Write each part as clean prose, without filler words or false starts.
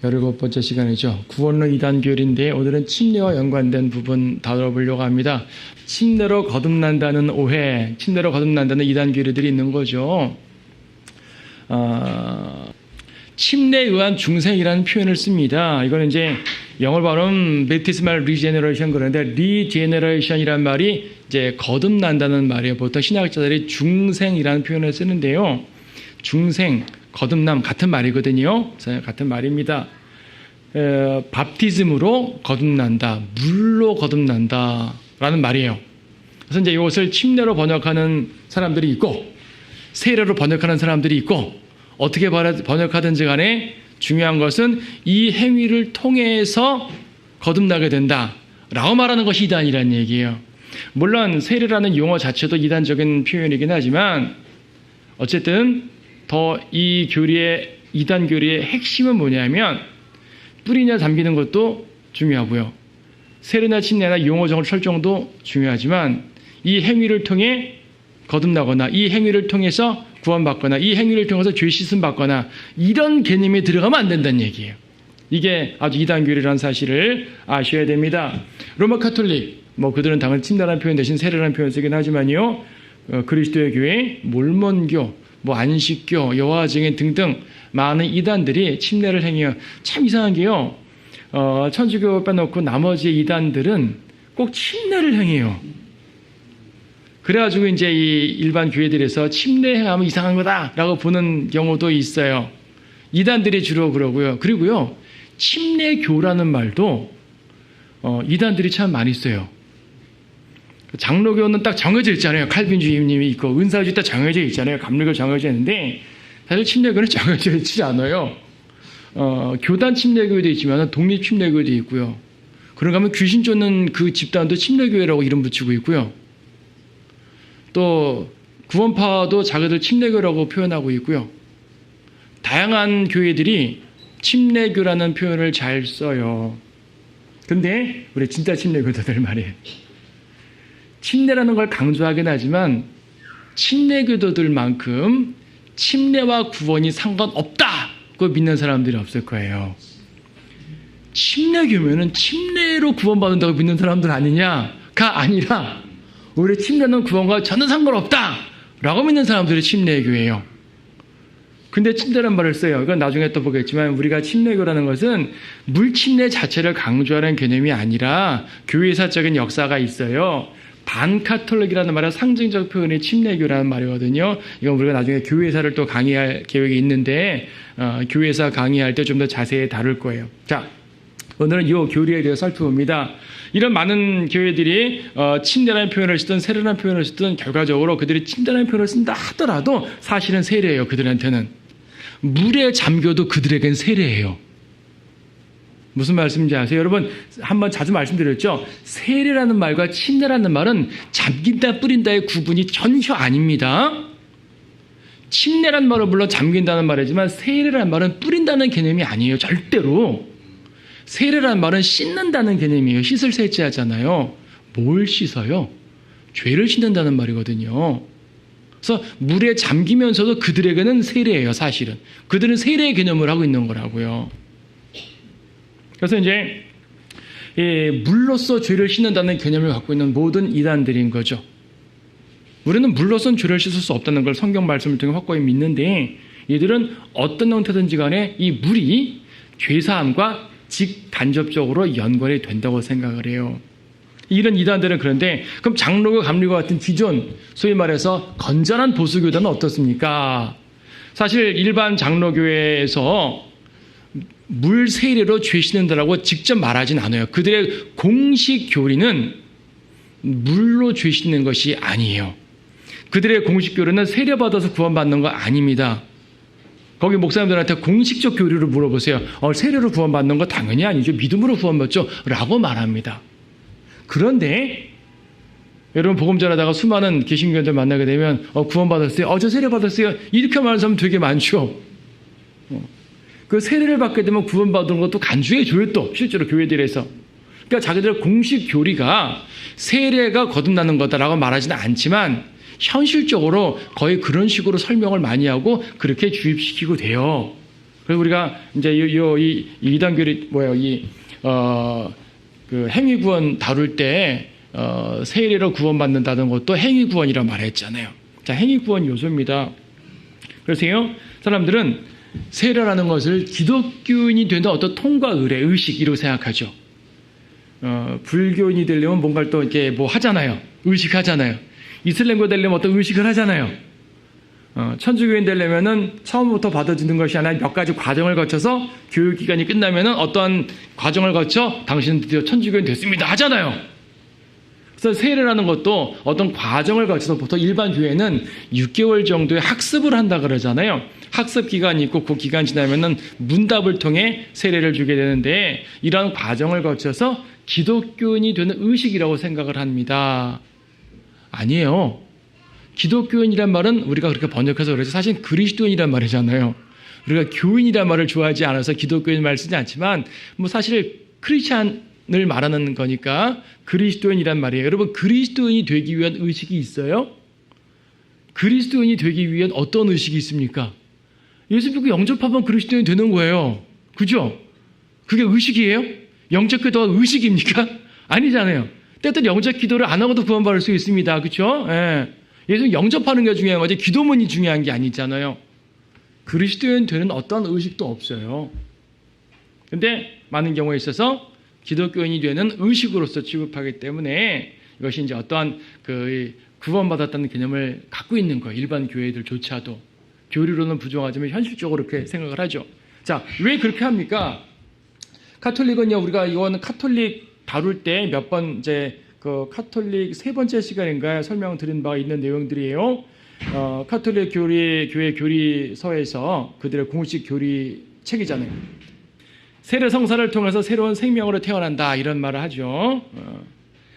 17번째 시간이죠. 구원론 2단 교리인데 오늘은 침례와 연관된 부분 다뤄보려고 합니다. 침례로 거듭난다는 오해, 침례로 거듭난다는 2단 교리들이 있는 거죠. 침례에 의한 중생이라는 표현을 씁니다. 이거는 이제 영어로 발음 baptismal regeneration 그런데 regeneration이란 말이 이제 거듭난다는 말이에요. 보통 신학자들이 중생이라는 표현을 쓰는데요. 중생, 거듭남 같은 말이거든요. 같은 말입니다. 밥티즘으로 거듭난다, 물로 거듭난다 라는 말이에요. 그래서 이제 이것을 침례로 번역하는 사람들이 있고 세례로 번역하는 사람들이 있고 어떻게 번역하든지 간에 중요한 것은 이 행위를 통해서 거듭나게 된다 라고 말하는 것이 이단이라는 얘기예요. 물론 세례라는 용어 자체도 이단적인 표현이긴 하지만 어쨌든 더 이 교리의 이단 교리의 핵심은 뭐냐면 뿌리냐 잠기는 것도 중요하고요. 세례나 침례나 용어 정을 설정도 중요하지만 이 행위를 통해 거듭나거나 이 행위를 통해서 구원받거나 이 행위를 통해서 죄 씻음 받거나 이런 개념이 들어가면 안 된다는 얘기예요. 이게 아주 이단 교리라는 사실을 아셔야 됩니다. 로마 카톨릭 그들은 당연히 침례라는 표현 대신 세례라는 표현을 쓰긴 하지만요. 그리스도의 교회, 몰몬교, 안식교, 여호와 증인 등등 많은 이단들이 침례를 행해요. 참 이상한 게요. 천주교 빼놓고 나머지 이단들은 꼭 침례를 행해요. 그래가지고 이제 이 일반 교회들에서 침례 행하면 이상한 거다라고 보는 경우도 있어요. 이단들이 주로 그러고요. 그리고요, 침례교라는 말도 이단들이 참 많이 써요. 장로교는 딱 정해져 있잖아요. 칼빈주의님이 있고 은사주의 딱 정해져 있잖아요. 감리교 정해져 있는데 사실 침례교는 정해져 있지 않아요. 교단 침례교도 있지만 독립 침례교도 있고요. 그런가 하면 귀신 쫓는 그 집단도 침례교회라고 이름 붙이고 있고요. 또 구원파도 자기들 침례교라고 표현하고 있고요. 다양한 교회들이 침례교라는 표현을 잘 써요. 근데 우리 진짜 침례교도들 말이에요. 침례라는 걸 강조하긴 하지만 침례교도들만큼 침례와 구원이 상관없다고 믿는 사람들이 없을 거예요. 침례교면은 침례로 구원받는다고 믿는 사람들 아니냐가 아니라 오히려 침례는 구원과 전혀 상관없다라고 믿는 사람들이 침례교예요. 근데 침례란 말을 써요. 이건 나중에 또 보겠지만 우리가 침례교라는 것은 물침례 자체를 강조하는 개념이 아니라 교회사적인 역사가 있어요. 반카톨릭이라는 말은 상징적 표현이 침례교라는 말이거든요. 이건 우리가 나중에 교회사를 또 강의할 계획이 있는데 교회사 강의할 때 좀 더 자세히 다룰 거예요. 자, 오늘은 이 교리에 대해서 살펴봅니다. 이런 많은 교회들이 침례라는 표현을 쓰든 세례라는 표현을 쓰든 결과적으로 그들이 침례라는 표현을 쓴다 하더라도 사실은 세례예요. 그들한테는. 물에 잠겨도 그들에겐 세례예요. 무슨 말씀인지 아세요? 여러분 한번 자주 말씀드렸죠? 세례라는 말과 침례라는 말은 잠긴다 뿌린다의 구분이 전혀 아닙니다. 침례라는 말은 물론 잠긴다는 말이지만 세례라는 말은 뿌린다는 개념이 아니에요. 절대로. 세례라는 말은 씻는다는 개념이에요. 씻을 세자잖아요. 뭘 씻어요? 죄를 씻는다는 말이거든요. 그래서 물에 잠기면서도 그들에게는 세례예요. 사실은. 그들은 세례의 개념을 하고 있는 거라고요. 그래서 이제 물로써 죄를 씻는다는 개념을 갖고 있는 모든 이단들인 거죠. 우리는 물로서는 죄를 씻을 수 없다는 걸 성경 말씀을 통해 확고히 믿는데 이들은 어떤 형태든지 간에 이 물이 죄사함과 직간접적으로 연관이 된다고 생각을 해요. 이런 이단들은 그런데 그럼 장로교, 감리교 같은 기존 소위 말해서 건전한 보수교단은 어떻습니까? 사실 일반 장로교회에서 물 세례로 죄 씻는다라고 직접 말하진 않아요. 그들의 공식 교리는 물로 죄 씻는 것이 아니에요. 그들의 공식 교리는 세례받아서 구원받는 거 아닙니다. 거기 목사님들한테 공식적 교리를 물어보세요. 세례로 구원받는 거 당연히 아니죠. 믿음으로 구원받죠. 라고 말합니다. 그런데 여러분 복음 전하다가 수많은 개신교인들 만나게 되면 구원받았어요. 저 세례받았어요. 이렇게 말하는 사람 되게 많죠. 그 세례를 받게 되면 구원받은 것도 간주해 줘요. 또 실제로 교회들에서. 그러니까 자기들 공식 교리가 세례가 거듭나는 거다라고 말하지는 않지만 현실적으로 거의 그런 식으로 설명을 많이 하고 그렇게 주입시키고 돼요. 그래서 우리가 이제 이 이단교리 그 행위 구원 다룰 때 세례로 구원받는다는 것도 행위 구원이라고 말했잖아요. 자, 행위 구원 요소입니다. 그래서요, 사람들은 세례라는 것을 기독교인이 된다 어떤 통과 의례, 의식이라고 생각하죠. 불교인이 되려면 뭔가를 또 이렇게 뭐 하잖아요. 의식하잖아요. 이슬람교 되려면 어떤 의식을 하잖아요. 천주교인 되려면은 처음부터 받아주는 것이 아니라 몇 가지 과정을 거쳐서 교육기간이 끝나면은 어떠한 과정을 거쳐 당신은 드디어 천주교인 됐습니다 하잖아요. 그래서 세례라는 것도 어떤 과정을 거쳐서 보통 일반 교회는 6개월 정도의 학습을 한다 그러잖아요. 학습 기간이 있고 그 기간 지나면은 문답을 통해 세례를 주게 되는데 이러한 과정을 거쳐서 기독교인이 되는 의식이라고 생각을 합니다. 아니에요. 기독교인이란 말은 우리가 그렇게 번역해서 그러지 사실 그리스도인이란 말이잖아요. 우리가 교인이란 말을 좋아하지 않아서 기독교인 말 쓰지 않지만 뭐 사실 크리스찬을 말하는 거니까 그리스도인이란 말이에요. 여러분 그리스도인이 되기 위한 의식이 있어요? 그리스도인이 되기 위한 어떤 의식이 있습니까? 예수 믿고 영접하면 그리스도인이 되는 거예요. 그죠? 그게 의식이에요? 영접 기도가 의식입니까? 아니잖아요. 때때로 영접 기도를 안 하고도 구원받을 수 있습니다. 그렇죠? 예. 예수 영접하는 게 중요한 거지 기도문이 중요한 게 아니잖아요. 그리스도인 되는 어떤 의식도 없어요. 근데 많은 경우에 있어서 기독교인이 되는 의식으로서 취급하기 때문에 이것이 이제 어떠한 그 구원받았다는 개념을 갖고 있는 거예요. 일반 교회들조차도. 교리로는 부정하지만 현실적으로 그렇게 생각을 하죠. 자, 왜 그렇게 합니까? 카톨릭은요, 우리가 이거는 카톨릭 다룰 때 몇 번 이제 그 카톨릭 세 번째 시간인가요? 설명드린 바가 있는 내용들이에요. 카톨릭 교회 교리서에서 그들의 공식 교리 책이잖아요. 세례 성사를 통해서 새로운 생명으로 태어난다 이런 말을 하죠.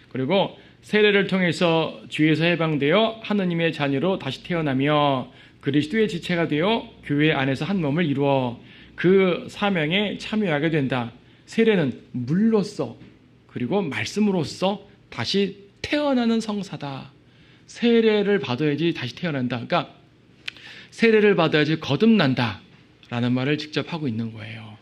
그리고 세례를 통해서 죄에서 해방되어 하느님의 자녀로 다시 태어나며 그리스도의 지체가 되어 교회 안에서 한 몸을 이루어 그 사명에 참여하게 된다. 세례는 물로써 그리고 말씀으로써 다시 태어나는 성사다. 세례를 받아야지 다시 태어난다. 그러니까 세례를 받아야지 거듭난다 라는 말을 직접 하고 있는 거예요.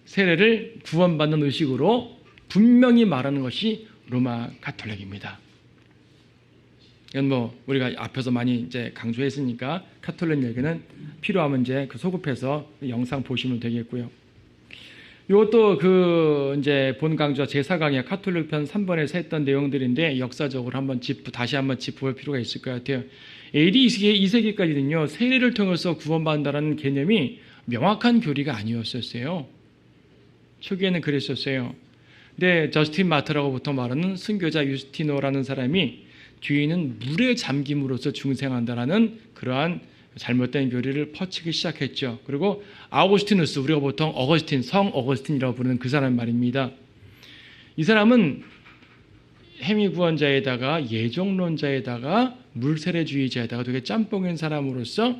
세례를 구원받는 의식으로 분명히 말하는 것이 로마 가톨릭입니다. 이건 뭐 우리가 앞에서 많이 이제 강조했으니까 가톨릭 얘기는 필요하면 이제 그 소급해서 영상 보시면 되겠고요. 이것도 그 이제 본 강좌 제사 강의 가톨릭 편 3번에서 했던 내용들인데 역사적으로 다시 한번 짚어볼 필요가 있을 것 같아요. AD 2세기까지는요 세례를 통해서 구원받는다는 개념이 명확한 교리가 아니었었어요. 초기에는 그랬었어요. 근데 저스틴 마트라고 보통 말하는 순교자 유스티노라는 사람이 뒤에는 물에 잠김으로써 중생한다라는 그러한 잘못된 교리를 퍼치기 시작했죠. 그리고 아우구스티누스, 우리가 보통 어거스틴, 성 어거스틴이라고 부르는 그 사람 말입니다. 이 사람은 행위구원자에다가 예정론자에다가 물세례주의자에다가 되게 짬뽕인 사람으로서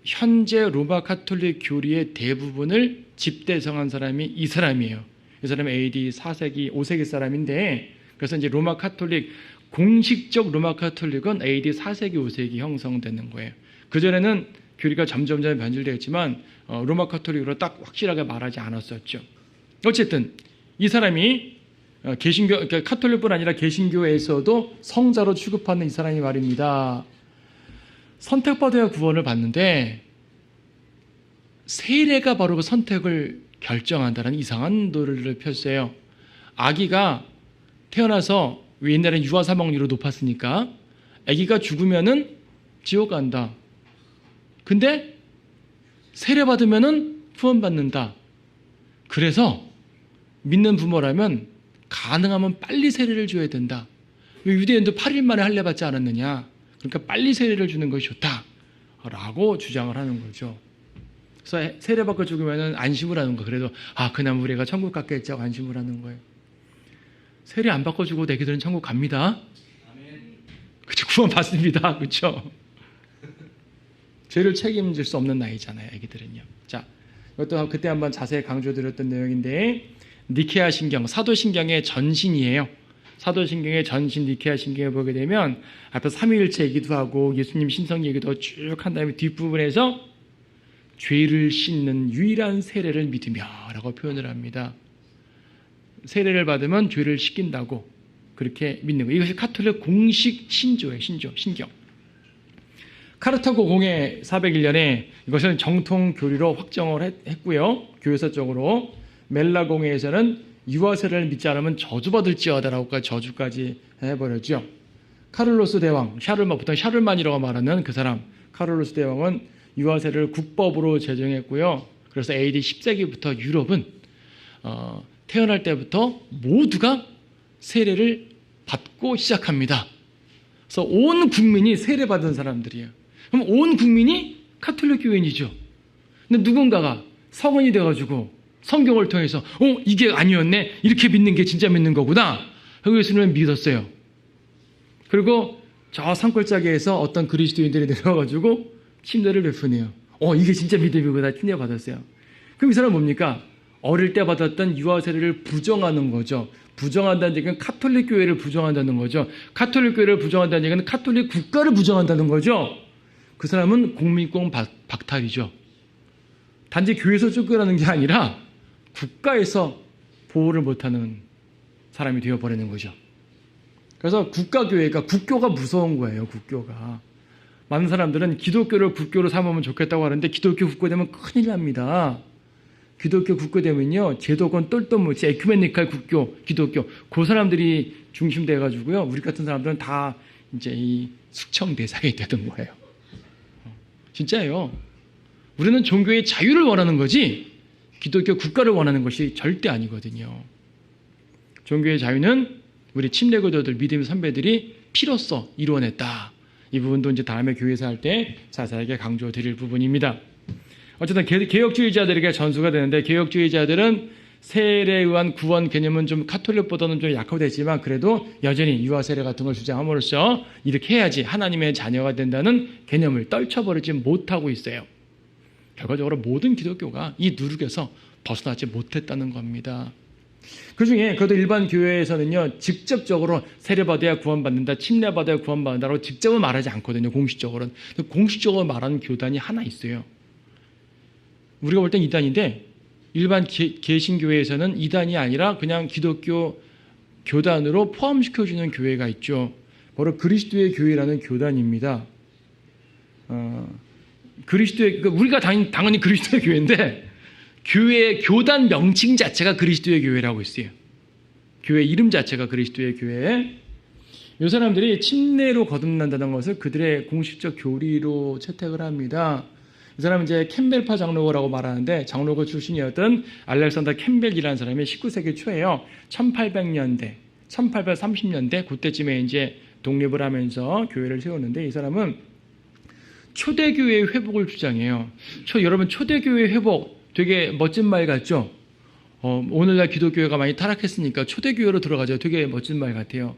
현재 로마 카톨릭 교리의 대부분을 집대성한 사람이 이 사람이에요. 이 사람은 AD 4세기, 5세기 사람인데 그래서 이제 로마 카톨릭 공식적 로마 카톨릭은 AD 4세기, 5세기 형성되는 거예요. 그전에는 교리가 점점 변질되었지만 로마 카톨릭으로 딱 확실하게 말하지 않았었죠. 어쨌든 이 사람이 개신교, 그러니까 카톨릭뿐 아니라 개신교에서도 성자로 취급하는 이 사람이 말입니다. 선택받아야 구원을 받는데 세례가 바로 그 선택을 결정한다는 이상한 논리를 폈어요. 아기가 태어나서 옛날엔 유아사망률이 높았으니까 아기가 죽으면은 지옥 간다. 근데 세례 받으면은 구원받는다. 그래서 믿는 부모라면 가능하면 빨리 세례를 줘야 된다. 유대인도 8일 만에 할례 받지 않았느냐. 그러니까 빨리 세례를 주는 것이 좋다. 라고 주장을 하는 거죠. 그래서 세례 받고 죽으면은 안심을 하는 거. 그래도 그나마 우리가 천국 갔겠지 하고 안심을 하는 거예요. 세례 안 받고 죽어도 애기들은 천국 갑니다. 그쵸, 구원 받습니다. 그쵸? 죄를 책임질 수 없는 나이잖아요, 애기들은요. 자, 이것도 그때 한번 자세히 강조드렸던 내용인데, 니케아 신경, 사도신경의 전신이에요. 사도신경의 전신 니케아 신경을 보게 되면 앞에서 삼위일체 얘기도 하고 예수님 신성 얘기도 쭉 한 다음에 뒷부분에서 죄를 씻는 유일한 세례를 믿으며 라고 표현을 합니다. 세례를 받으면 죄를 씻긴다고 그렇게 믿는 거예요. 이것이 가톨릭 공식 신조예요. 신경. 카르타고 공회 401년에 이것은 정통 교리로 확정을 했고요. 교회사 쪽으로. 멜라 공회에서는 유아세례를 믿지 않으면 저주받을지어다라고까지 저주까지 해버렸죠. 카를로스 대왕, 보통 샤를만이라고 말하는 그 사람, 카를로스 대왕은 유아세례를 국법으로 제정했고요. 그래서 AD 10세기부터 유럽은 태어날 때부터 모두가 세례를 받고 시작합니다. 그래서 온 국민이 세례받은 사람들이에요. 그럼 온 국민이 가톨릭 교인이죠. 근데 누군가가 성인이 돼가지고 성경을 통해서 이게 아니었네, 이렇게 믿는 게 진짜 믿는 거구나 하고 예수님을 믿었어요. 그리고 저 산골짜기에서 어떤 그리스도인들이 내려와가지고 침례를 베푸네요. 이게 진짜 믿음이구나, 침례 받았어요. 그럼 이 사람은 뭡니까? 어릴 때 받았던 유아세례를 부정하는 거죠. 부정한다는 얘기는 가톨릭 교회를 부정한다는 거죠. 가톨릭 교회를 부정한다는 얘기는 가톨릭 국가를 부정한다는 거죠. 그 사람은 국민권 박탈이죠. 단지 교회에서 쫓겨나는 게 아니라 국가에서 보호를 못하는 사람이 되어버리는 거죠. 그래서 국가교회가, 국교가 무서운 거예요. 국교가. 많은 사람들은 기독교를 국교로 삼으면 좋겠다고 하는데 기독교 국교되면 큰일 납니다. 기독교 국교되면요, 제도권 똘똘무치 에큐메니칼 국교, 기독교, 그 사람들이 중심돼가지고요, 우리 같은 사람들은 다 이제 이 숙청 대상이 되는 거예요. 진짜예요. 우리는 종교의 자유를 원하는 거지 기독교 국가를 원하는 것이 절대 아니거든요. 종교의 자유는 우리 침례교도들, 믿음의 선배들이 피로써 이루어냈다. 이 부분도 이제 다음에 교회에서 할 때 자세하게 강조드릴 부분입니다. 어쨌든 개혁주의자들에게 전수가 되는데, 개혁주의자들은 세례에 의한 구원 개념은 좀 가톨릭보다는 좀 약화가 됐지만 그래도 여전히 유아세례 같은 걸 주장함으로써 이렇게 해야지 하나님의 자녀가 된다는 개념을 떨쳐버리지 못하고 있어요. 결과적으로 모든 기독교가 이 누룩에서 벗어나지 못했다는 겁니다. 그중에 그래도 일반 교회에서는요, 직접적으로 세례받아야 구원받는다, 침례받아야 구원받는다라고 직접은 말하지 않거든요. 공식적으로는. 공식적으로 말하는 교단이 하나 있어요. 우리가 볼 땐 이단인데 일반 개신교회에서는 이단이 아니라 그냥 기독교 교단으로 포함시켜주는 교회가 있죠. 바로 그리스도의 교회라는 교단입니다. 우리가 당연히 그리스도의 교회인데 교회의 교단 명칭 자체가 그리스도의 교회라고 있어요. 교회 이름 자체가 그리스도의 교회. 이 사람들이 침례로 거듭난다는 것을 그들의 공식적 교리로 채택을 합니다. 이 사람은 이제 캠벨파 장로라고 말하는데, 장로교 출신이었던 알렉산더 캠벨이라는 사람이 19세기 초에요. 1800년대, 1830년대 그때쯤에 이제 독립을 하면서 교회를 세웠는데, 이 사람은 초대교회의 회복을 주장해요. 여러분, 초대교회 회복 되게 멋진 말 같죠? 오늘날 기독교회가 많이 타락했으니까 초대교회로 들어가죠. 되게 멋진 말 같아요.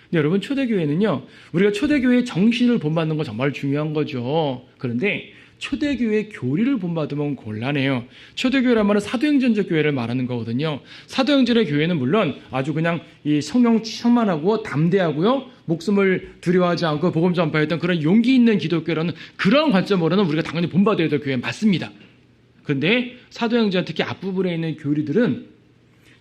근데 여러분, 초대교회는요, 우리가 초대교회의 정신을 본받는 거 정말 중요한 거죠. 그런데 초대교회 교리를 본받으면 곤란해요. 초대교회란 말은 사도행전적 교회를 말하는 거거든요. 사도행전의 교회는 물론 아주 그냥 이 성령 충만하고 담대하고요, 목숨을 두려워하지 않고 복음 전파했던 그런 용기 있는 기독교라는 그런 관점으로는 우리가 당연히 본받아야 될 교회 맞습니다. 그런데 사도행전 특히 앞부분에 있는 교리들은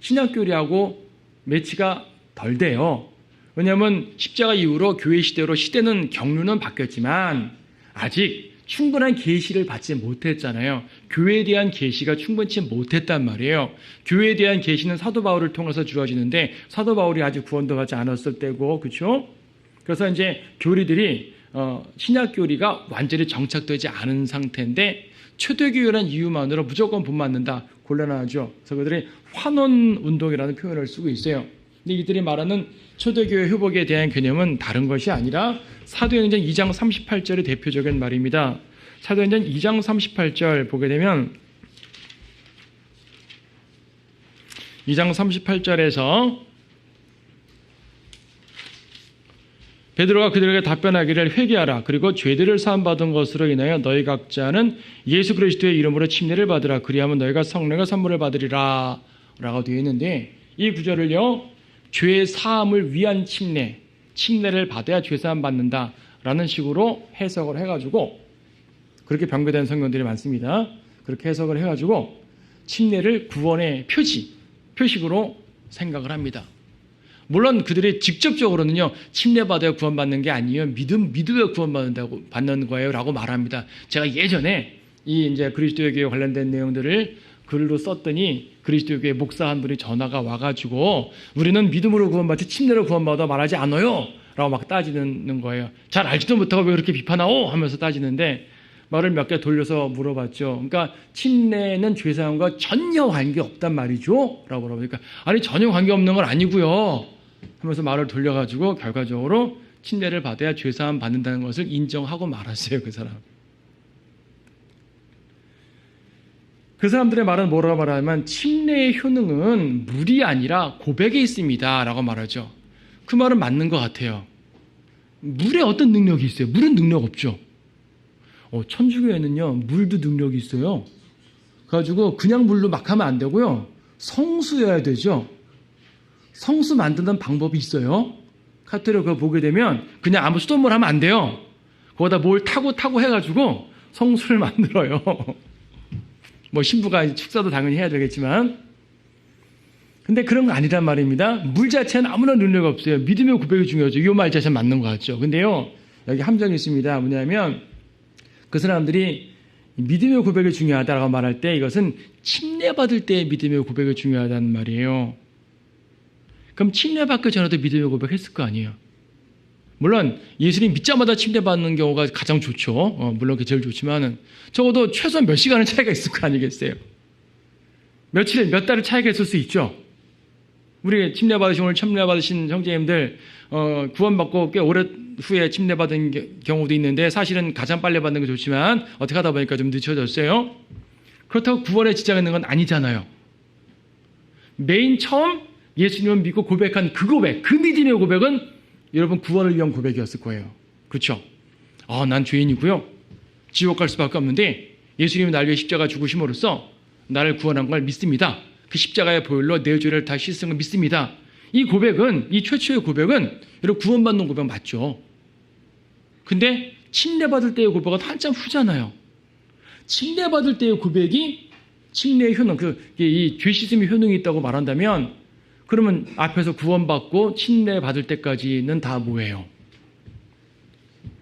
신약교리하고 매치가 덜 돼요. 왜냐하면 십자가 이후로 교회 시대는 경륜은 바뀌었지만 아직 충분한 계시를 받지 못했잖아요. 교회에 대한 계시가 충분치 못했단 말이에요. 교회에 대한 계시는 사도 바울을 통해서 주어지는데 사도 바울이 아직 구원도 받지 않았을 때고, 그렇죠? 그래서 이제 교리들이 신약 교리가 완전히 정착되지 않은 상태인데 초대교회라는 이유만으로 무조건 본받는다, 곤란하죠. 그래서 그들이 환원 운동이라는 표현을 쓰고 있어요. 근데 이들이 말하는 초대교회 회복에 대한 개념은 다른 것이 아니라 사도행전 2장 38절의 대표적인 말입니다. 사도행전 2장 38절 보게 되면 2장 38절에서 베드로가 그들에게 답변하기를 회개하라. 그리고 죄들을 사함받은 것으로 인하여 너희 각자는 예수 그리스도의 이름으로 침례를 받으라. 그리하면 너희가 성령의 선물을 받으리라 라고 되어 있는데, 이 구절을요, 죄 사함을 위한 침례를 받아야 죄 사함 받는다 라는 식으로 해석을 해가지고 그렇게 변개된 성경들이 많습니다. 그렇게 해석을 해가지고 침례를 구원의 표식으로 생각을 합니다. 물론 그들이 직접적으로는요, 침례받아야 구원받는 게 아니에요. 믿음에 받는 거예요. 라고 말합니다. 제가 예전에 이 이제 그리스도의 교회 관련된 내용들을 글로 썼더니 그리스도의 교회 목사 한 분이 전화가 와가지고 우리는 믿음으로 구원받지 침례로 구원받아 말하지 않아요. 라고 막 따지는 거예요. 잘 알지도 못하고 왜 그렇게 비판하오? 하면서 따지는데 말을 몇 개 돌려서 물어봤죠. 그러니까 침례는 죄사함과 전혀 관계없단 말이죠? 라고 물어보니까 아니 전혀 관계없는 건 아니고요. 하면서 말을 돌려가지고 결과적으로 침례를 받아야 죄사함 받는다는 것을 인정하고 말았어요. 그 사람들의 말은 뭐라고 말하냐면 침례의 효능은 물이 아니라 고백에 있습니다. 라고 말하죠. 그 말은 맞는 것 같아요. 물에 어떤 능력이 있어요? 물은 능력 없죠. 천주교에는요, 물도 능력이 있어요. 그래가지고 그냥 물로 막 하면 안 되고요. 성수여야 되죠. 성수 만드는 방법이 있어요. 카톨릭 그거 보게 되면 그냥 아무 수돗물 하면 안 돼요. 거기다 뭘 타고 해가지고 성수를 만들어요. 뭐 신부가 축사도 당연히 해야 되겠지만, 근데 그런 거 아니란 말입니다. 물 자체는 아무런 능력이 없어요. 믿음의 고백이 중요하죠. 이 말 자체는 맞는 것 같죠. 근데요, 여기 함정이 있습니다. 뭐냐면 그 사람들이 믿음의 고백이 중요하다고 말할 때 이것은 침례받을 때의 믿음의 고백이 중요하다는 말이에요. 그럼 침례받기 전에도 믿음의 고백했을 거 아니에요. 물론 예수님 믿자마자 침례받는 경우가 가장 좋죠. 물론 그게 제일 좋지만은 적어도 최소한 몇 시간의 차이가 있을 거 아니겠어요. 며칠에 몇 달의 차이가 있을 수 있죠. 우리 오늘 침례받으신 형제님들 구원받고 꽤 오래 후에 침례받은 경우도 있는데 사실은 가장 빨리 받는 게 좋지만 어떻게 하다 보니까 좀 늦춰졌어요. 그렇다고 구원에 지장이 있는 건 아니잖아요. 처음 예수님을 믿고 고백한 그 고백, 그 믿음의 고백은 여러분 구원을 위한 고백이었을 거예요. 그렇죠? 난 죄인이고요. 지옥 갈 수밖에 없는데 예수님이 날 위해 십자가 죽으심으로써 나를 구원한 걸 믿습니다. 그 십자가의 보혈로 내 죄를 다 씻은 걸 믿습니다. 이 고백은, 이 최초의 고백은 여러분 구원받는 고백 맞죠? 근데 침례받을 때의 고백은 한참 후잖아요. 침례받을 때의 고백이 침례의 효능, 이 죄 씻음의 효능이 있다고 말한다면 그러면 앞에서 구원받고 침례받을 때까지는 다 뭐예요?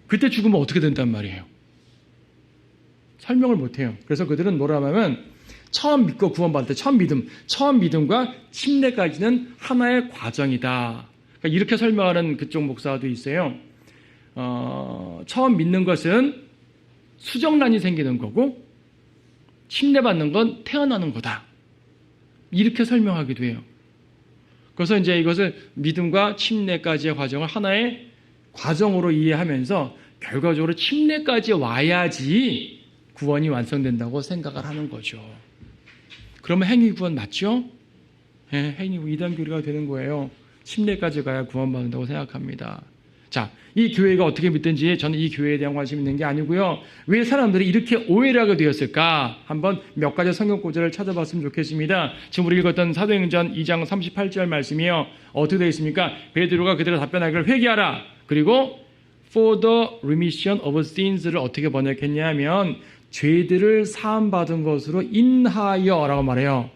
그때 죽으면 어떻게 된단 말이에요? 설명을 못해요. 그래서 그들은 뭐라 하면 처음 믿고 구원받을 때 처음 믿음과 침례까지는 하나의 과정이다. 그러니까 이렇게 설명하는 그쪽 목사도 있어요. 처음 믿는 것은 수정란이 생기는 거고 침례받는 건 태어나는 거다. 이렇게 설명하기도 해요. 그래서 이제 이것을 믿음과 침례까지의 과정을 하나의 과정으로 이해하면서 결과적으로 침례까지 와야지 구원이 완성된다고 생각을 하는 거죠. 그러면 행위구원 맞죠? 네, 행위구 2단 교리가 되는 거예요. 침례까지 가야 구원받는다고 생각합니다. 자, 이 교회가 어떻게 믿든지 저는 이 교회에 대한 관심이 있는 게 아니고요. 왜 사람들이 이렇게 오해를 하게 되었을까? 한번 몇 가지 성경 구절을 찾아봤으면 좋겠습니다. 지금 우리 읽었던 사도행전 2장 38절 말씀이요. 어떻게 되어 있습니까? 베드로가 그들을 답변하기를 회개하라. 그리고 for the remission of sins를 어떻게 번역했냐 하면 죄들을 사함받은 것으로 인하여 라고 말해요.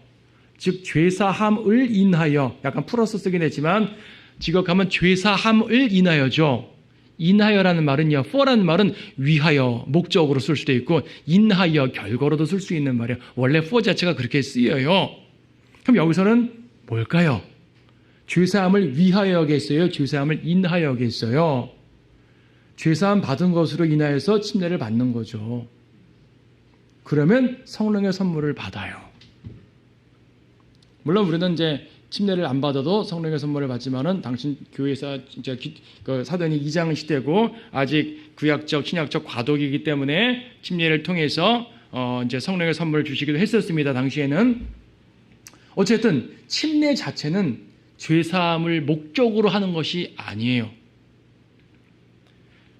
즉 죄사함을 인하여, 약간 풀어서 쓰긴 했지만 직역하면 죄사함을 인하여죠. 인하여라는 말은요, for라는 말은 위하여, 목적으로 쓸 수도 있고 인하여, 결과로도 쓸 수 있는 말이에요. 원래 for 자체가 그렇게 쓰여요. 그럼 여기서는 뭘까요? 죄사함을 위하여겠어요? 죄사함을 인하여겠어요? 죄사함 받은 것으로 인하여서 침례를 받는 거죠. 그러면 성령의 선물을 받아요. 물론 우리는 이제 침례를 안 받아도 성령의 선물을 받지만은 당신 교회에서 진짜 사도행전 2장 시대고 아직 구약적 신약적 과도기이기 때문에 침례를 통해서 이제 성령의 선물을 주시기도 했었습니다. 당시에는 어쨌든 침례 자체는 죄사함을 목적으로 하는 것이 아니에요.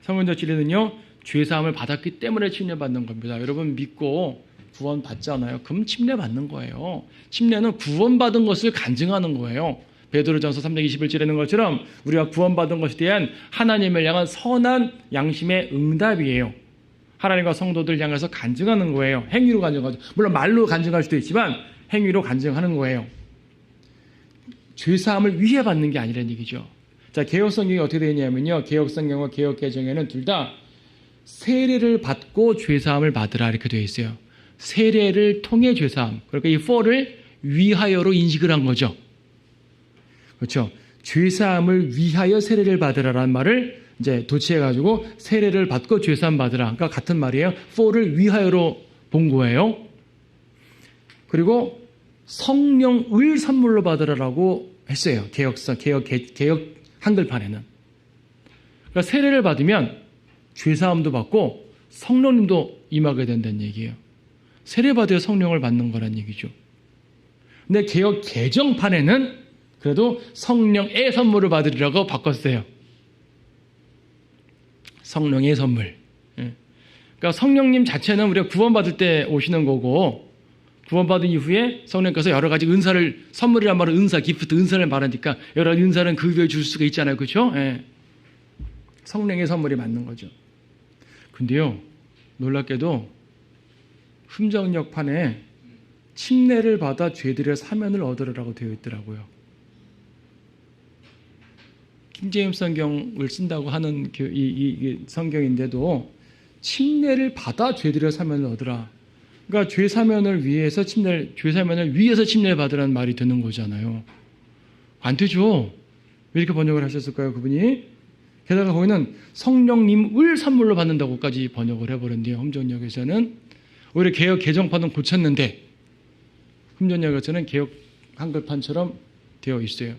성경적 진리는요, 죄사함을 받았기 때문에 침례받는 겁니다. 여러분 믿고 구원 받잖아요. 그럼 침례받는 거예요. 침례는 구원받은 것을 간증하는 거예요. 베드로전서 3장 21절에 있는 것처럼 우리가 구원받은 것에 대한 하나님을 향한 선한 양심의 응답이에요. 하나님과 성도들 향해서 간증하는 거예요. 행위로 간증하죠. 물론 말로 간증할 수도 있지만 행위로 간증하는 거예요. 죄사함을 위해 받는 게 아니라는 얘기죠. 자, 개혁성경이 어떻게 되어 있냐면요. 개혁성경과 개혁개정에는 둘 다 세례를 받고 죄사함을 받으라 이렇게 되어 있어요. 세례를 통해 죄사함. 그러니까 이 for를 위하여로 인식을 한 거죠. 그렇죠. 죄사함을 위하여 세례를 받으라라는 말을 이제 도치해가지고 세례를 받고 죄사함 받으라. 그러니까 같은 말이에요. for를 위하여로 본 거예요. 그리고 성령을 선물로 받으라라고 했어요. 개혁 한글판에는. 그러니까 세례를 받으면 죄사함도 받고 성령님도 임하게 된다는 얘기예요. 세례 받아야 성령을 받는 거란 얘기죠. 근데 개혁 개정판에는 그래도 성령의 선물을 받으리라고 바꿨어요. 성령의 선물. 그러니까 성령님 자체는 우리가 구원받을 때 오시는 거고, 구원받은 이후에 성령께서 여러 가지 은사를, 선물이란 말은 은사, 기프트, 은사를 말하니까 여러 가지 은사는 그 위에 줄 수가 있잖아요. 그렇죠? 성령의 선물이 맞는 거죠. 근데요, 놀랍게도 흠정역판에 침례를 받아 죄들의 사면을 얻으라고 되어 있더라고요. 킹제임스 성경을 쓴다고 하는 이 성경인데도 침례를 받아 죄들의 사면을 얻으라. 그러니까 죄 사면을 위해서 죄 사면을 위해서 침례를 받으라는 말이 드는 거잖아요. 안 되죠. 왜 이렇게 번역을 하셨을까요, 그분이? 게다가 거기는 성령님을 선물로 받는다고까지 번역을 해버렸는데요. 흠정역에서는 오히려 개혁 개정판은 고쳤는데 흠정역에서는 개혁 한글판처럼 되어 있어요.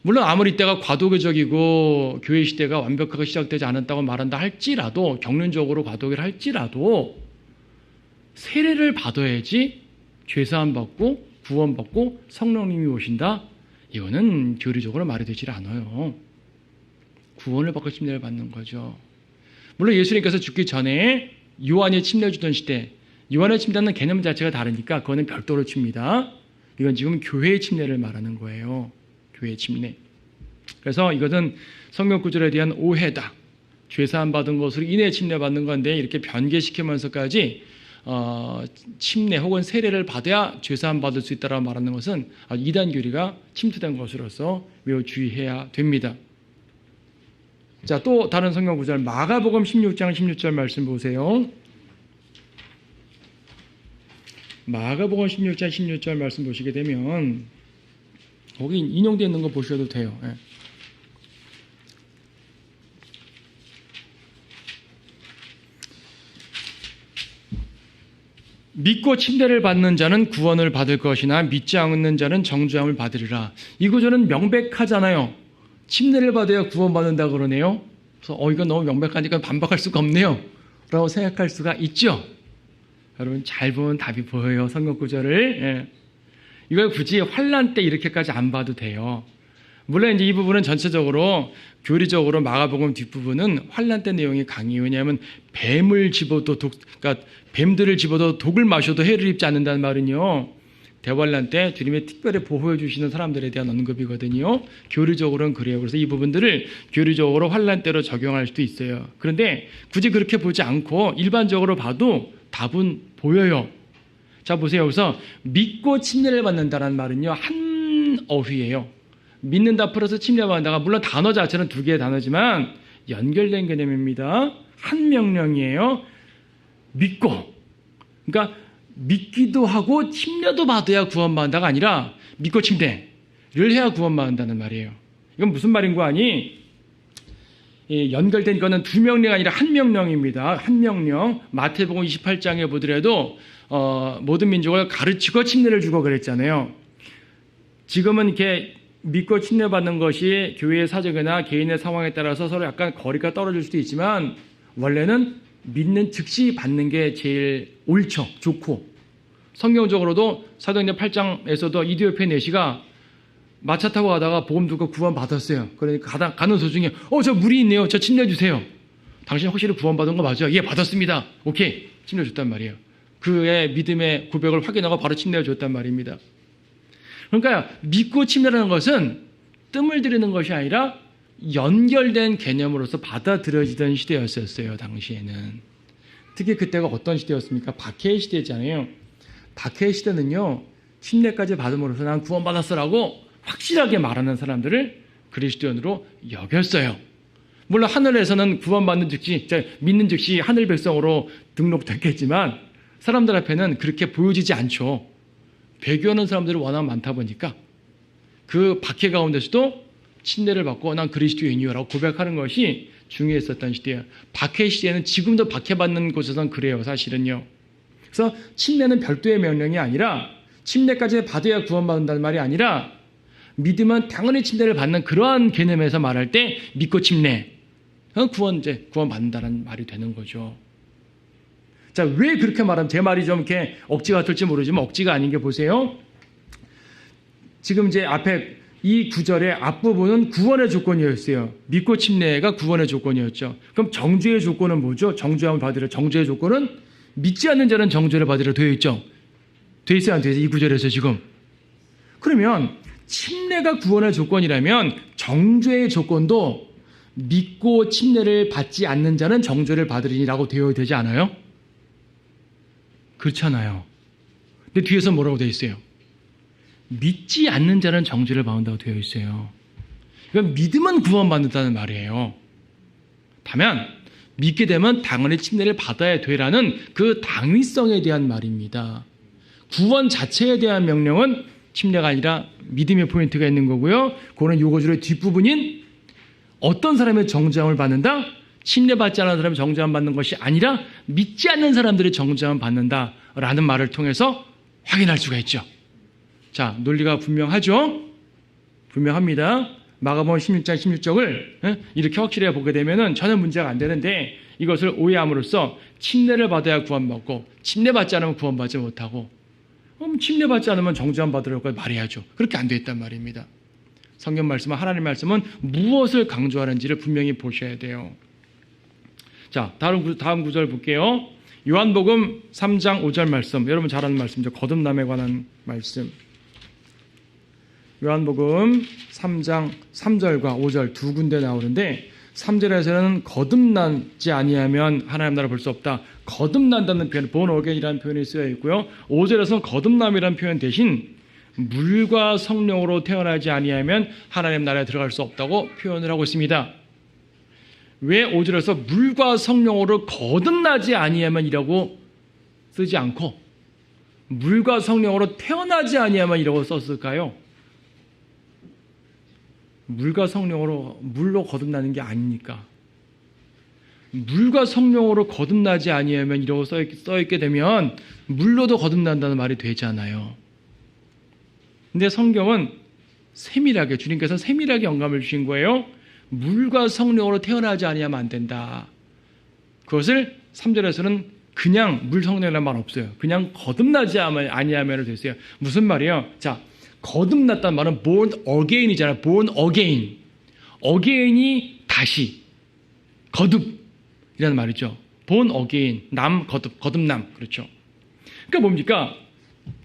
물론 아무리 때가 과도교적이고 교회 시대가 완벽하게 시작되지 않았다고 말한다 할지라도, 경륜적으로 과도교를 할지라도 세례를 받아야지 죄사함 받고 구원받고 성령님이 오신다. 이거는 교리적으로 말이 되질 않아요. 구원을 받고 침례를 받는 거죠. 물론 예수님께서 죽기 전에 요한이 침례 주던 시대, 요한의 침례는 개념 자체가 다르니까 그거는 별도로 줍니다. 이건 지금 교회의 침례를 말하는 거예요. 교회의 침례. 그래서 이것은 성경 구절에 대한 오해다. 죄사함 받은 것으로 인해 침례 받는 건데 이렇게 변개시키면서까지 침례 혹은 세례를 받아야 죄사함 받을 수 있다라고 말하는 것은 이단 교리가 침투된 것으로서 매우 주의해야 됩니다. 자, 또 다른 성경 구절 마가복음 16장 16절 말씀 보세요. 마가복음 16장 16절 말씀 보시게 되면 거기 인용되어 있는 거 보셔도 돼요. 믿고 침례를 받는 자는 구원을 받을 것이나 믿지 않는 자는 정죄함을 받으리라. 이 구절은 명백하잖아요. 침례를 받아야 구원받는다 그러네요. 그래서 이건 너무 명백하니까 반박할 수가 없네요 라고 생각할 수가 있죠. 여러분 잘 보면 답이 보여요. 성경 구절을. 이걸 굳이 환난 때 이렇게까지 안 봐도 돼요. 물론 이제 이 부분은 전체적으로 교리적으로 마가복음 뒷부분은 환난 때 내용이 강해요. 왜냐하면 뱀을 집어도 그러니까 뱀들을 집어도 독을 마셔도 해를 입지 않는다는 말은요, 대환난 때 주님이 특별히 보호해 주시는 사람들에 대한 언급이거든요. 교리적으로는 그래요. 그래서 이 부분들을 교리적으로 환난 때로 적용할 수도 있어요. 그런데 굳이 그렇게 보지 않고 일반적으로 봐도 답은 보여요. 자, 보세요. 여기서 믿고 침례를 받는다는 말은요, 한 어휘예요. 믿는다 플러스 침례받는다가 물론 단어 자체는 두 개의 단어지만 연결된 개념입니다. 한 명령이에요. 믿고, 그러니까 믿기도 하고 침례도 받아야 구원받는다가 아니라 믿고 침례를 해야 구원받는다는 말이에요. 이건 무슨 말인 거 아니? 연결된 거는 두 명령이 아니라 한 명령입니다. 한 명령. 마태복음 28장에 보더라도 모든 민족을 가르치고 침례를 주고 그랬잖아요. 지금은 이렇게 믿고 침례받는 것이 교회의 사정이나 개인의 상황에 따라서 서로 약간 거리가 떨어질 수도 있지만 원래는 믿는 즉시 받는 게 제일 옳죠. 좋고. 성경적으로도 사도행전 8장에서도 이디오피아 내시가 마차 타고 가다가 복음 듣고 구원 받았어요. 그러니까 가는 도중에 저 물이 있네요. 저 침례 주세요. 당신 확실히 구원 받은 거 맞아요? 예, 받았습니다. 오케이. 침례 줬단 말이에요. 그의 믿음의 고백을 확인하고 바로 침례 줬단 말입니다. 그러니까 믿고 침례라는 것은 뜸을 들이는 것이 아니라 연결된 개념으로서 받아들여지던 시대였었어요. 당시에는. 특히 그때가 어떤 시대였습니까? 박해의 시대잖아요. 박해의 시대는요, 침례까지 받음으로써 난 구원받았어라고 확실하게 말하는 사람들을 그리스도인으로 여겼어요. 물론 하늘에서는 구원받는 즉시, 믿는 즉시 하늘 백성으로 등록됐겠지만 사람들 앞에는 그렇게 보여지지 않죠. 배교하는 사람들이 워낙 많다 보니까 그 박해 가운데서도 침례를 받고 난 그리스도인이요라고 고백하는 것이 중요했었던 시대예요. 박해 시대에는 지금도 박해받는 곳에선 그래요, 사실은요. 그래서 침례는 별도의 명령이 아니라 침례까지 받아야 구원받는다는 말이 아니라 믿으면 당연히 침례를 받는 그러한 개념에서 말할 때 믿고 침례, 구원받는다는 말이 되는 거죠. 자, 왜 그렇게 말하면 제 말이 좀 이렇게 억지 같을지 모르지만 억지가 아닌 게 보세요. 지금 이제 앞에 이 구절의 앞부분은 구원의 조건이었어요. 믿고 침례가 구원의 조건이었죠. 그럼 정죄의 조건은 뭐죠? 정죄함을 받으려. 정죄의 조건은 믿지 않는 자는 정죄를 받으려 되어 있죠. 되어 있어요, 안 되어 있어요? 이 구절에서 지금. 그러면 침례가 구원의 조건이라면 정죄의 조건도 믿고 침례를 받지 않는 자는 정죄를 받으리라고 되어야 되지 않아요? 그렇잖아요. 근데 뒤에서 뭐라고 되어 있어요? 믿지 않는 자는 정죄를 받는다고 되어 있어요. 이건 믿으면 구원받는다는 말이에요. 다만 믿게 되면 당연히 침례를 받아야 되라는 그 당위성에 대한 말입니다. 구원 자체에 대한 명령은 침례가 아니라 믿음의 포인트가 있는 거고요. 그거는 요거줄의 뒷부분인 어떤 사람의 정죄함을 받는다? 침례받지 않은 사람이 정죄함 받는 것이 아니라 믿지 않는 사람들이 정죄함 받는다라는 말을 통해서 확인할 수가 있죠. 자, 논리가 분명하죠? 분명합니다. 마가복음 16장 16절을 이렇게 확실하게 보게 되면 전혀 문제가 안 되는데 이것을 오해함으로써 침례를 받아야 구원받고 침례받지 않으면 구원받지 못하고 침례받지 않으면 정죄함 받으려고 말해야죠. 그렇게 안 되었단 말입니다. 성경 말씀은 하나님 말씀은 무엇을 강조하는지를 분명히 보셔야 돼요. 자, 다음 구절 볼게요. 요한복음 3장 5절 말씀. 여러분 잘 아는 말씀이죠. 거듭남에 관한 말씀. 요한복음 3장 3절과 5절 두 군데 나오는데 3절에서는 거듭나지 아니하면 하나님 나라 볼 수 없다. 거듭난다는 표현, born again이라는 표현이 쓰여 있고요. 5절에서는 거듭남이라는 표현 대신 물과 성령으로 태어나지 아니하면 하나님 나라에 들어갈 수 없다고 표현을 하고 있습니다. 왜 5절에서 물과 성령으로 거듭나지 아니하면이라고 쓰지 않고 물과 성령으로 태어나지 아니하면이라고 썼을까요? 물과 성령으로 물로 거듭나는 게 아니니까. 물과 성령으로 거듭나지 아니하면 이라고 써있게 되면 물로도 거듭난다는 말이 되잖아요. 근데 성경은 세밀하게, 주님께서 세밀하게 영감을 주신 거예요. 물과 성령으로 태어나지 아니하면 안 된다. 그것을 3절에서는 그냥 물 성령이라는 말 없어요. 그냥 거듭나지 아니하면으로 됐어요. 무슨 말이에요? 자, 거듭났다는 말은 born again이잖아요. born again. again이 다시. 거듭이라는 말이죠. born again. 거듭남. 그렇죠. 그러니까 뭡니까?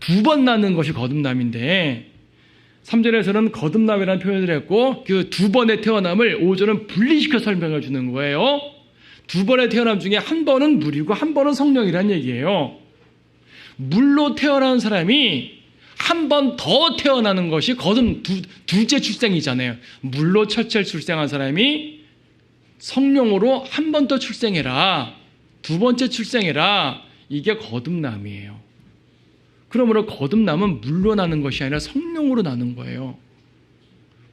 두 번 나는 것이 거듭남인데 3절에서는 거듭남이라는 표현을 했고 그 두 번의 태어남을 5절은 분리시켜 설명해 주는 거예요. 두 번의 태어남 중에 한 번은 물이고 한 번은 성령이라는 얘기예요. 물로 태어난 사람이 한 번 더 태어나는 것이 둘째 출생이잖아요. 물로 첫째 출생한 사람이 성령으로 한 번 더 출생해라. 두 번째 출생해라. 이게 거듭남이에요. 그러므로 거듭남은 물로 나는 것이 아니라 성령으로 나는 거예요.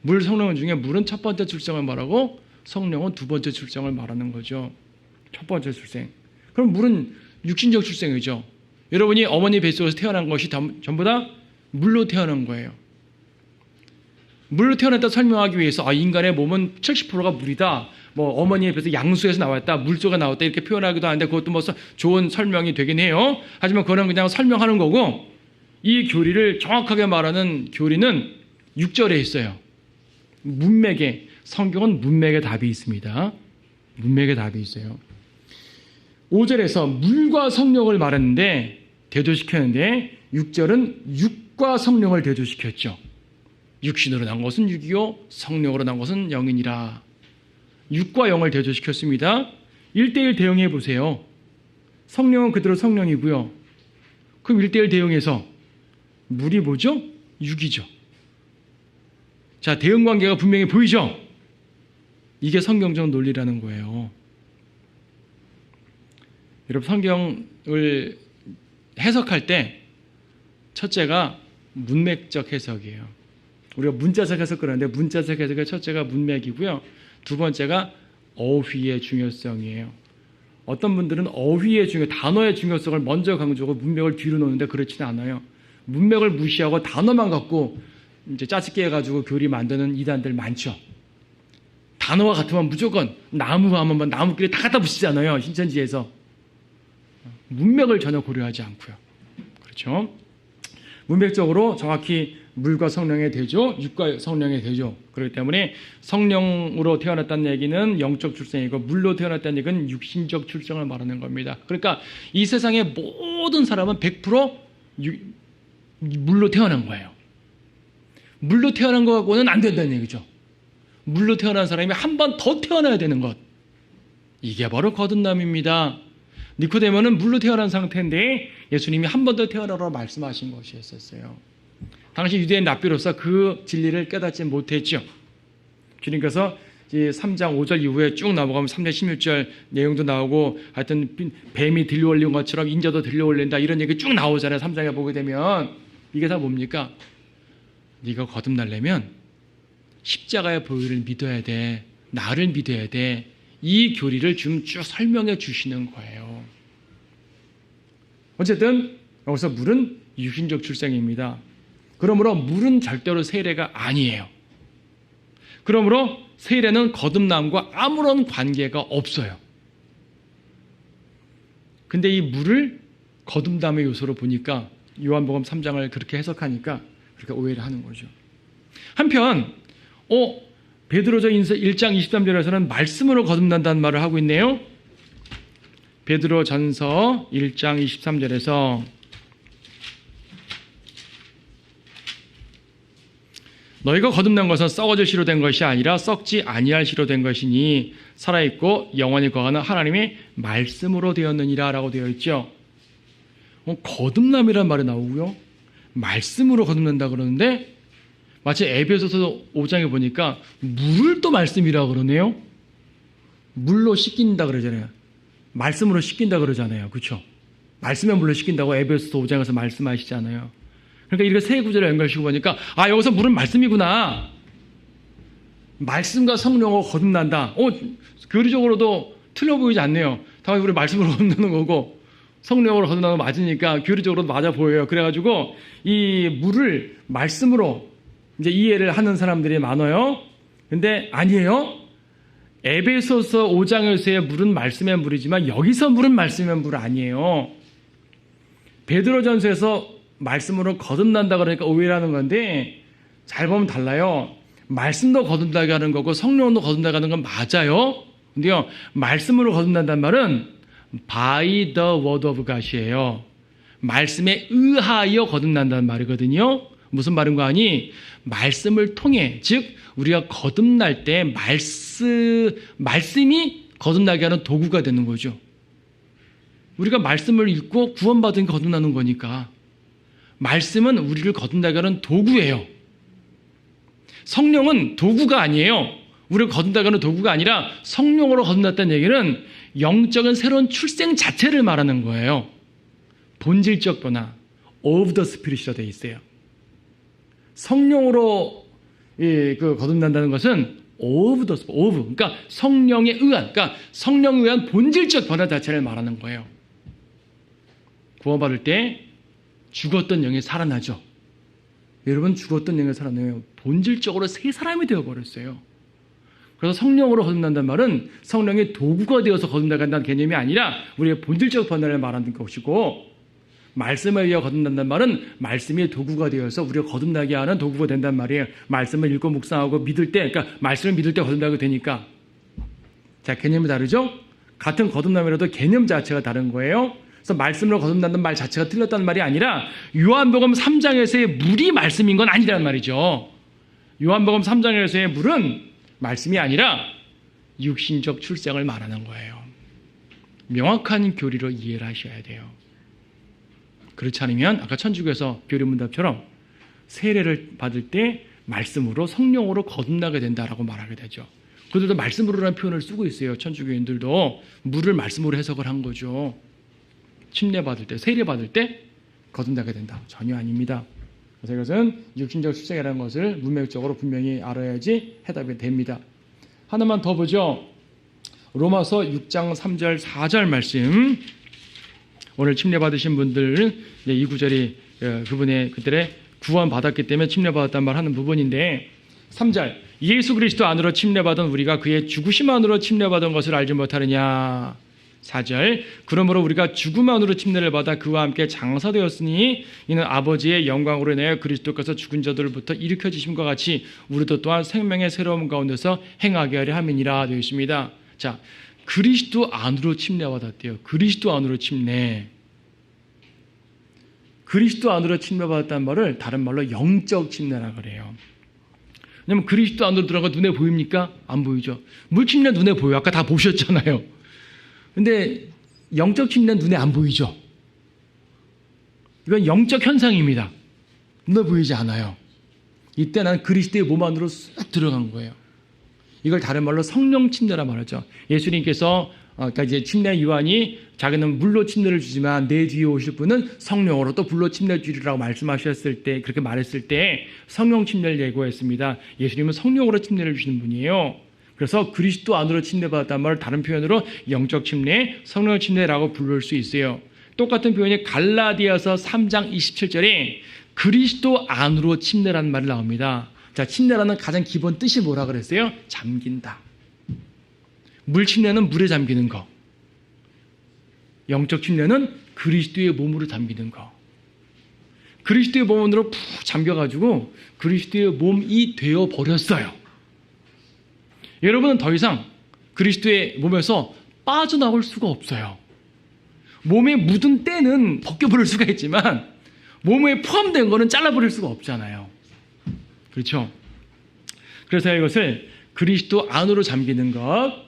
물, 성령 중에 물은 첫 번째 출생을 말하고 성령은 두 번째 출생을 말하는 거죠. 첫 번째 출생. 그럼 물은 육신적 출생이죠. 여러분이 어머니 뱃속에서 태어난 것이 전부 다 물로 태어난 거예요. 물로 태어났다 설명하기 위해서 인간의 몸은 70%가 물이다. 어머니의 뱃에서 양수에서 나왔다. 물속에 나왔다. 이렇게 표현하기도 하는데 그것도 좋은 설명이 되긴 해요. 하지만 그거는 그냥 설명하는 거고 이 교리를 정확하게 말하는 교리는 6절에 있어요. 문맥에, 성경은 문맥에 답이 있습니다. 문맥에 답이 있어요. 5절에서 물과 성령을 말했는데 대조시켰는데 6절은 육과 성령을 대조시켰죠. 육신으로 난 것은 육이요 성령으로 난 것은 영이니라. 육과 영을 대조시켰습니다. 1:1 대응해 보세요. 성령은 그대로 성령이고요. 그럼 1대1 대응해서 물이 뭐죠? 육이죠. 자, 대응관계가 분명히 보이죠? 이게 성경적 논리라는 거예요. 여러분, 성경을 해석할 때 첫째가 문맥적 해석이에요. 우리가 문자적 해석을 하는데 문자적 해석의 첫째가 문맥이고요. 두 번째가 어휘의 중요성이에요. 어떤 분들은 어휘의 단어의 중요성을 먼저 강조하고 문맥을 뒤로 놓는데 그렇지는 않아요. 문맥을 무시하고 단어만 갖고 이제 짜집게 해가지고 교리 만드는 이단들 많죠. 단어와 같으면 무조건 나무 하면 나무끼리 다 갖다 붙이잖아요. 신천지에서. 문맥을 전혀 고려하지 않고요. 그렇죠? 문맥적으로 정확히 물과 성령의 대조, 육과 성령의 대조. 그렇기 때문에 성령으로 태어났다는 얘기는 영적 출생이고 물로 태어났다는 얘기는 육신적 출생을 말하는 겁니다. 그러니까 이 세상의 모든 사람은 100% 물로 태어난 거예요. 물로 태어난 거 갖고는 안 된다는 얘기죠. 물로 태어난 사람이 한 번 더 태어나야 되는 것. 이게 바로 거듭남입니다. 니코데모는 물로 태어난 상태인데 예수님이 한 번 더 태어나라고 말씀하신 것이었어요. 당시 유대인 랍비로서 그 진리를 깨닫지 못했죠. 주님께서 3장 5절 이후에 쭉 넘어가면 3장 16절 내용도 나오고 하여튼 뱀이 들려올린 것처럼 인자도 들려올린다 이런 얘기 쭉 나오잖아요. 3장에 보게 되면 이게 다 뭡니까? 네가 거듭나려면 십자가의 보혈을 믿어야 돼. 나를 믿어야 돼. 이 교리를 좀 쭉 설명해 주시는 거예요. 어쨌든 여기서 물은 육신적 출생입니다. 그러므로 물은 절대로 세례가 아니에요. 그러므로 세례는 거듭남과 아무런 관계가 없어요. 근데 이 물을 거듭남의 요소로 보니까 요한복음 3장을 그렇게 해석하니까 그렇게 오해를 하는 거죠. 한편 베드로전 1장 23절에서는 말씀으로 거듭난다는 말을 하고 있네요. 베드로전서 1장 23절에서 너희가 거듭난 것은 썩어질 씨로 된 것이 아니라 썩지 아니할 씨로 된 것이니 살아있고 영원히 거하는 하나님의 말씀으로 되었느니라 라고 되어 있죠. 거듭남이란 말이 나오고요. 말씀으로 거듭난다 그러는데 마치 에베소서 5장에 보니까 물을 또 말씀이라고 그러네요. 물로 씻긴다 그러잖아요. 말씀으로 씻긴다 그러잖아요. 그렇죠? 말씀의 물로 씻긴다고 에베소서 5장에서 말씀하시잖아요. 그러니까 이렇게 세 구절을 연결시키고 보니까 여기서 물은 말씀이구나. 말씀과 성령으로 거듭난다. 교리적으로도 틀려 보이지 않네요. 당연히 우리 말씀으로 거듭나는 거고 성령으로 거듭나는 거 맞으니까 교리적으로도 맞아 보여요. 그래가지고 이 물을 말씀으로 이제 이해를 하는 사람들이 많아요. 근데 아니에요. 에베소서 5장에서의 물은 말씀의 물이지만 여기서 물은 말씀의 물 아니에요. 베드로전서에서 말씀으로 거듭난다 그러니까 오해라는 건데 잘 보면 달라요. 말씀도 거듭나게 하는 거고 성령도 거듭나게 하는 건 맞아요. 근데요, 말씀으로 거듭난다는 말은 by the word of God이에요. 말씀에 의하여 거듭난다는 말이거든요. 무슨 말인 거 아니? 말씀을 통해, 즉 우리가 거듭날 때 말씀이 거듭나게 하는 도구가 되는 거죠. 우리가 말씀을 읽고 구원받은 게 거듭나는 거니까 말씀은 우리를 거듭나게 하는 도구예요. 성령은 도구가 아니에요. 우리를 거듭나게 하는 도구가 아니라 성령으로 거듭났다는 얘기는 영적인 새로운 출생 자체를 말하는 거예요. 본질적 변화, of the Spirit이라고 되어 있어요. 성령으로 거듭난다는 것은 of the Spirit, 그러니까 성령에 의한, 그러니까 성령에 의한 본질적 변화 자체를 말하는 거예요. 구원받을 때 죽었던 영이 살아나죠. 여러분 죽었던 영이 살아나요. 본질적으로 새 사람이 되어버렸어요. 그래서 성령으로 거듭난다는 말은 성령의 도구가 되어서 거듭나간다는 개념이 아니라 우리의 본질적 변화를 말하는 것이고, 말씀에 의해 거듭난다는 말은 말씀이 도구가 되어서 우리가 거듭나게 하는 도구가 된단 말이에요. 말씀을 읽고 묵상하고 믿을 때, 그러니까 말씀을 믿을 때 거듭나게 되니까. 자, 개념이 다르죠? 같은 거듭남이라도 개념 자체가 다른 거예요. 그래서 말씀으로 거듭난다는 말 자체가 틀렸다는 말이 아니라 요한복음 3장에서의 물이 말씀인 건 아니라는 말이죠. 요한복음 3장에서의 물은 말씀이 아니라 육신적 출생을 말하는 거예요. 명확한 교리로 이해를 하셔야 돼요. 그렇지 않으면 아까 천주교에서 교리문답처럼 세례를 받을 때 말씀으로 성령으로 거듭나게 된다라고 말하게 되죠. 그들도 말씀으로라는 표현을 쓰고 있어요. 천주교인들도 물을 말씀으로 해석을 한 거죠. 침례받을 때, 세례받을 때 거듭나게 된다. 전혀 아닙니다. 그래서 이것은 육신적 출생이라는 것을 문맥적으로 분명히 알아야지 해답이 됩니다. 하나만 더 보죠. 로마서 6장 3절 4절 말씀. 오늘 침례받으신 분들은 이 구절이 그들의 구원받았기 때문에 침례받았단 말 하는 부분인데 3절 예수 그리스도 안으로 침례받은 우리가 그의 죽으심 안으로 침례받은 것을 알지 못하느냐. 4절 그러므로 우리가 죽음 안으로 침례를 받아 그와 함께 장사되었으니 이는 아버지의 영광으로 인하여 그리스도께서 죽은 자들로부터 일으켜 주심과 같이 우리도 또한 생명의 새로움 가운데서 행하게 하려 함이니라 되어 있습니다. 자, 그리스도 안으로 침례받았대요. 그리스도 안으로 침례. 그리스도 안으로 침례받았다는 말을 다른 말로 영적 침례라 그래요. 왜냐면 그리스도 안으로 들어간 거 눈에 보입니까? 안 보이죠. 물 침례 눈에 보여요. 아까 다 보셨잖아요. 근데 영적 침례는 눈에 안 보이죠. 이건 영적 현상입니다. 눈에 보이지 않아요. 이때 난 그리스도의 몸 안으로 쑥 들어간 거예요. 이걸 다른 말로 성령 침례라 말하죠. 예수님께서 그러니까 이제 침례 요한이 자기는 물로 침례를 주지만 내 뒤에 오실 분은 성령으로 또 불로 침례 주리라고 말씀하셨을 때, 그렇게 말했을 때 성령 침례를 예고했습니다. 예수님은 성령으로 침례를 주시는 분이에요. 그래서 그리스도 안으로 침례받았다는 말을 다른 표현으로 영적 침례, 성령 침례라고 부를 수 있어요. 똑같은 표현이 갈라디아서 3장 27절에 그리스도 안으로 침례라는 말이 나옵니다. 자, 침례라는 가장 기본 뜻이 뭐라 그랬어요? 잠긴다. 물 침례는 물에 잠기는 거. 영적 침례는 그리스도의 몸으로 잠기는 거. 그리스도의 몸으로 푹 잠겨가지고 그리스도의 몸이 되어버렸어요. 여러분은 더 이상 그리스도의 몸에서 빠져나올 수가 없어요. 몸에 묻은 때는 벗겨버릴 수가 있지만 몸에 포함된 거는 잘라버릴 수가 없잖아요. 그렇죠? 그래서 이것을 그리스도 안으로 잠기는 것,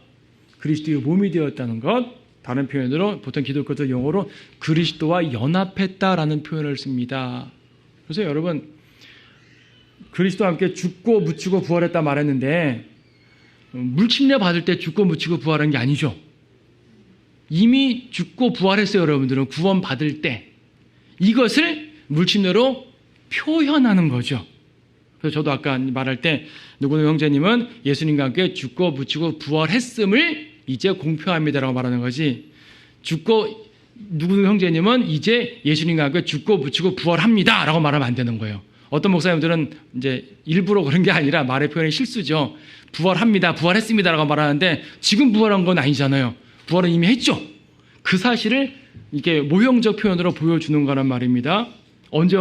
그리스도의 몸이 되었다는 것, 다른 표현으로 보통 기독교적 용어로 그리스도와 연합했다라는 표현을 씁니다. 그래서 여러분 그리스도와 함께 죽고 묻히고 부활했다 말했는데 물침례 받을 때 죽고 묻히고 부활한 게 아니죠. 이미 죽고 부활했어요. 여러분들은 구원 받을 때 이것을 물침례로 표현하는 거죠. 그래서 저도 아까 말할 때 누구 형제님은 예수님과 함께 죽고 묻히고 부활했음을 이제 공표합니다라고 말하는 거지, 죽고 누구 형제님은 이제 예수님과 함께 죽고 묻히고 부활합니다라고 말하면 안 되는 거예요. 어떤 목사님들은 이제 일부러 그런 게 아니라 말의 표현이 실수죠. 부활합니다, 부활했습니다라고 말하는데 지금 부활한 건 아니잖아요. 부활은 이미 했죠. 그 사실을 이게 모형적 표현으로 보여주는 거란 말입니다. 언제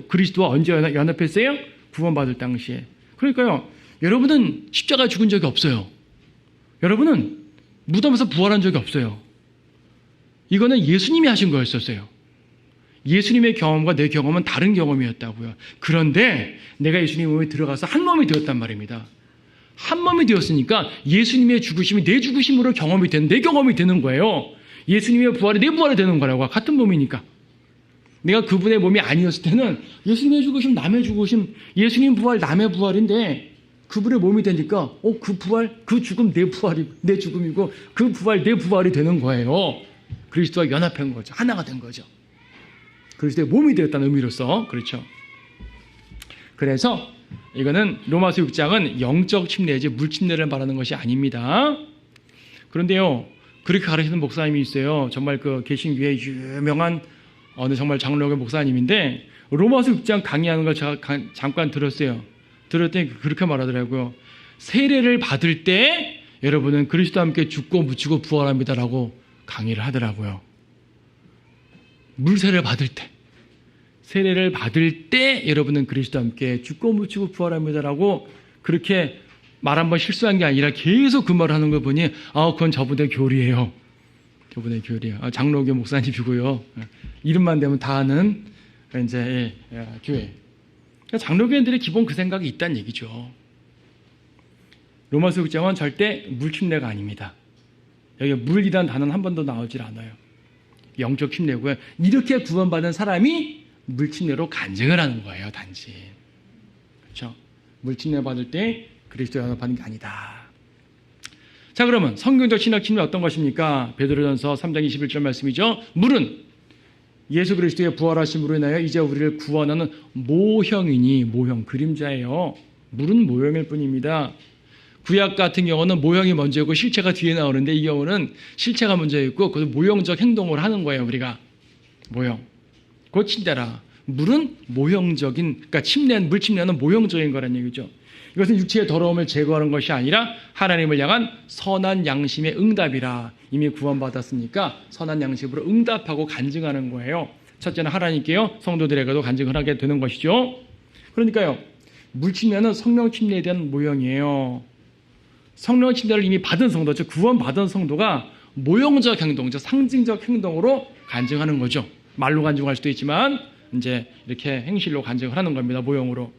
그리스도와 언제 연합했어요? 구원받을 당시에. 그러니까요, 여러분은 십자가에 죽은 적이 없어요. 여러분은 무덤에서 부활한 적이 없어요. 이거는 예수님이 하신 거였었어요. 예수님의 경험과 내 경험은 다른 경험이었다고요. 그런데 내가 예수님 몸에 들어가서 한 몸이 되었단 말입니다. 한 몸이 되었으니까 예수님의 죽으심이 내 죽으심으로 경험이 되는, 내 경험이 되는 거예요. 예수님의 부활이 내 부활이 되는 거라고. 같은 몸이니까. 내가 그분의 몸이 아니었을 때는 예수님의 죽으심 남의 죽으심, 예수님 부활 남의 부활인데 그분의 몸이 되니까 그 부활, 그 죽음 내 부활이 내 죽음이고 그 부활 내 부활이 되는 거예요. 그리스도와 연합한 거죠. 하나가 된 거죠. 그리스도의 몸이 되었다는 의미로서. 그렇죠. 그래서 이거는 로마서 6장은 영적 침례지 물 침례를 말하는 것이 아닙니다. 그런데요, 그렇게 가르치는 목사님이 있어요. 정말 그 개신교의 유명한 어느 정말 장로교 목사님인데 로마서 6장 강의하는 걸 제가 잠깐 들었어요. 들었더니 그렇게 말하더라고요. 세례를 받을 때 여러분은 그리스도와 함께 죽고 묻히고 부활합니다라고 강의를 하더라고요. 물세례를 받을 때, 세례를 받을 때 여러분은 그리스도와 함께 죽고 묻히고 부활합니다라고 그렇게 말 한번 실수한 게 아니라 계속 그 말을 하는 걸 보니 그건 저분의 교리예요. 저분의 교리예요. 장로교 목사님이고요. 이름만 되면 다 아는 이제 교회. 그러니까 장로교인들의 기본 그 생각이 있다는 얘기죠. 로마서 6장은 절대 물침례가 아닙니다. 여기 물이라는 단어는 한 번도 나오질 않아요. 영적 침례고요. 이렇게 구원받은 사람이 물 침례로 간증을 하는 거예요. 단지. 그렇죠? 물 침례 받을 때 그리스도의 연합하는 게 아니다. 자, 그러면 성경적 신학 침례 어떤 것입니까? 베드로전서 3장 21절 말씀이죠. 물은 예수 그리스도의 부활하심으로 인하여 이제 우리를 구원하는 모형이니, 모형, 그림자예요. 물은 모형일 뿐입니다. 구약 같은 경우는 모형이 먼저고 실체가 뒤에 나오는데, 이 경우는 실체가 먼저 있고 그 모형적 행동을 하는 거예요. 우리가 모형. 곧 침례라. 물은 모형적인, 그러니까 물 침례는 모형적인 거란 얘기죠. 이것은 육체의 더러움을 제거하는 것이 아니라 하나님을 향한 선한 양심의 응답이라. 이미 구원받았으니까 선한 양심으로 응답하고 간증하는 거예요. 첫째는 하나님께요, 성도들에게도 간증을 하게 되는 것이죠. 그러니까요, 물 침례는 성령 침례에 대한 모형이에요. 성령 침례를 이미 받은 성도, 즉 구원받은 성도가 모형적 행동, 즉 상징적 행동으로 간증하는 거죠. 말로 간증할 수도 있지만 이제 이렇게 행실로 간증을 하는 겁니다. 모형으로.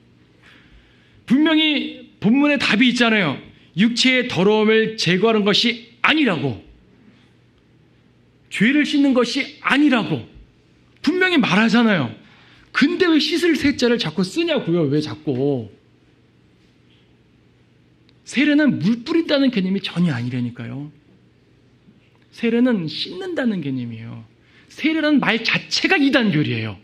분명히 본문에 답이 있잖아요. 육체의 더러움을 제거하는 것이 아니라고, 죄를 씻는 것이 아니라고 분명히 말하잖아요. 근데 왜 씻을 세자를 자꾸 쓰냐고요. 왜 자꾸. 세례는 물 뿌린다는 개념이 전혀 아니라니까요. 세례는 씻는다는 개념이에요. 세례라는 말 자체가 이단교리예요.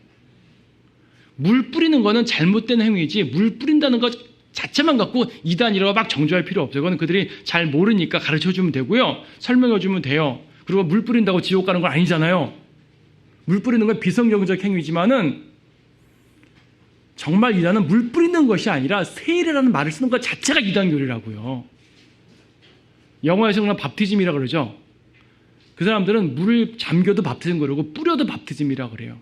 물 뿌리는 거는 잘못된 행위지, 물 뿌린다는 것 자체만 갖고 이단이라고 막 정죄할 필요 없어요. 그건 그들이 잘 모르니까 가르쳐주면 되고요. 설명해주면 돼요. 그리고 물 뿌린다고 지옥 가는 건 아니잖아요. 물 뿌리는 건 비성경적 행위지만은 정말 이단은 물 뿌리는 것이 아니라 세례라는 말을 쓰는 것 자체가 이단교리라고요. 영어에서는 밥티즘이라고 그러죠. 그 사람들은 물을 잠겨도 밥티즘 그러고 뿌려도 밥티즘이라고 그래요.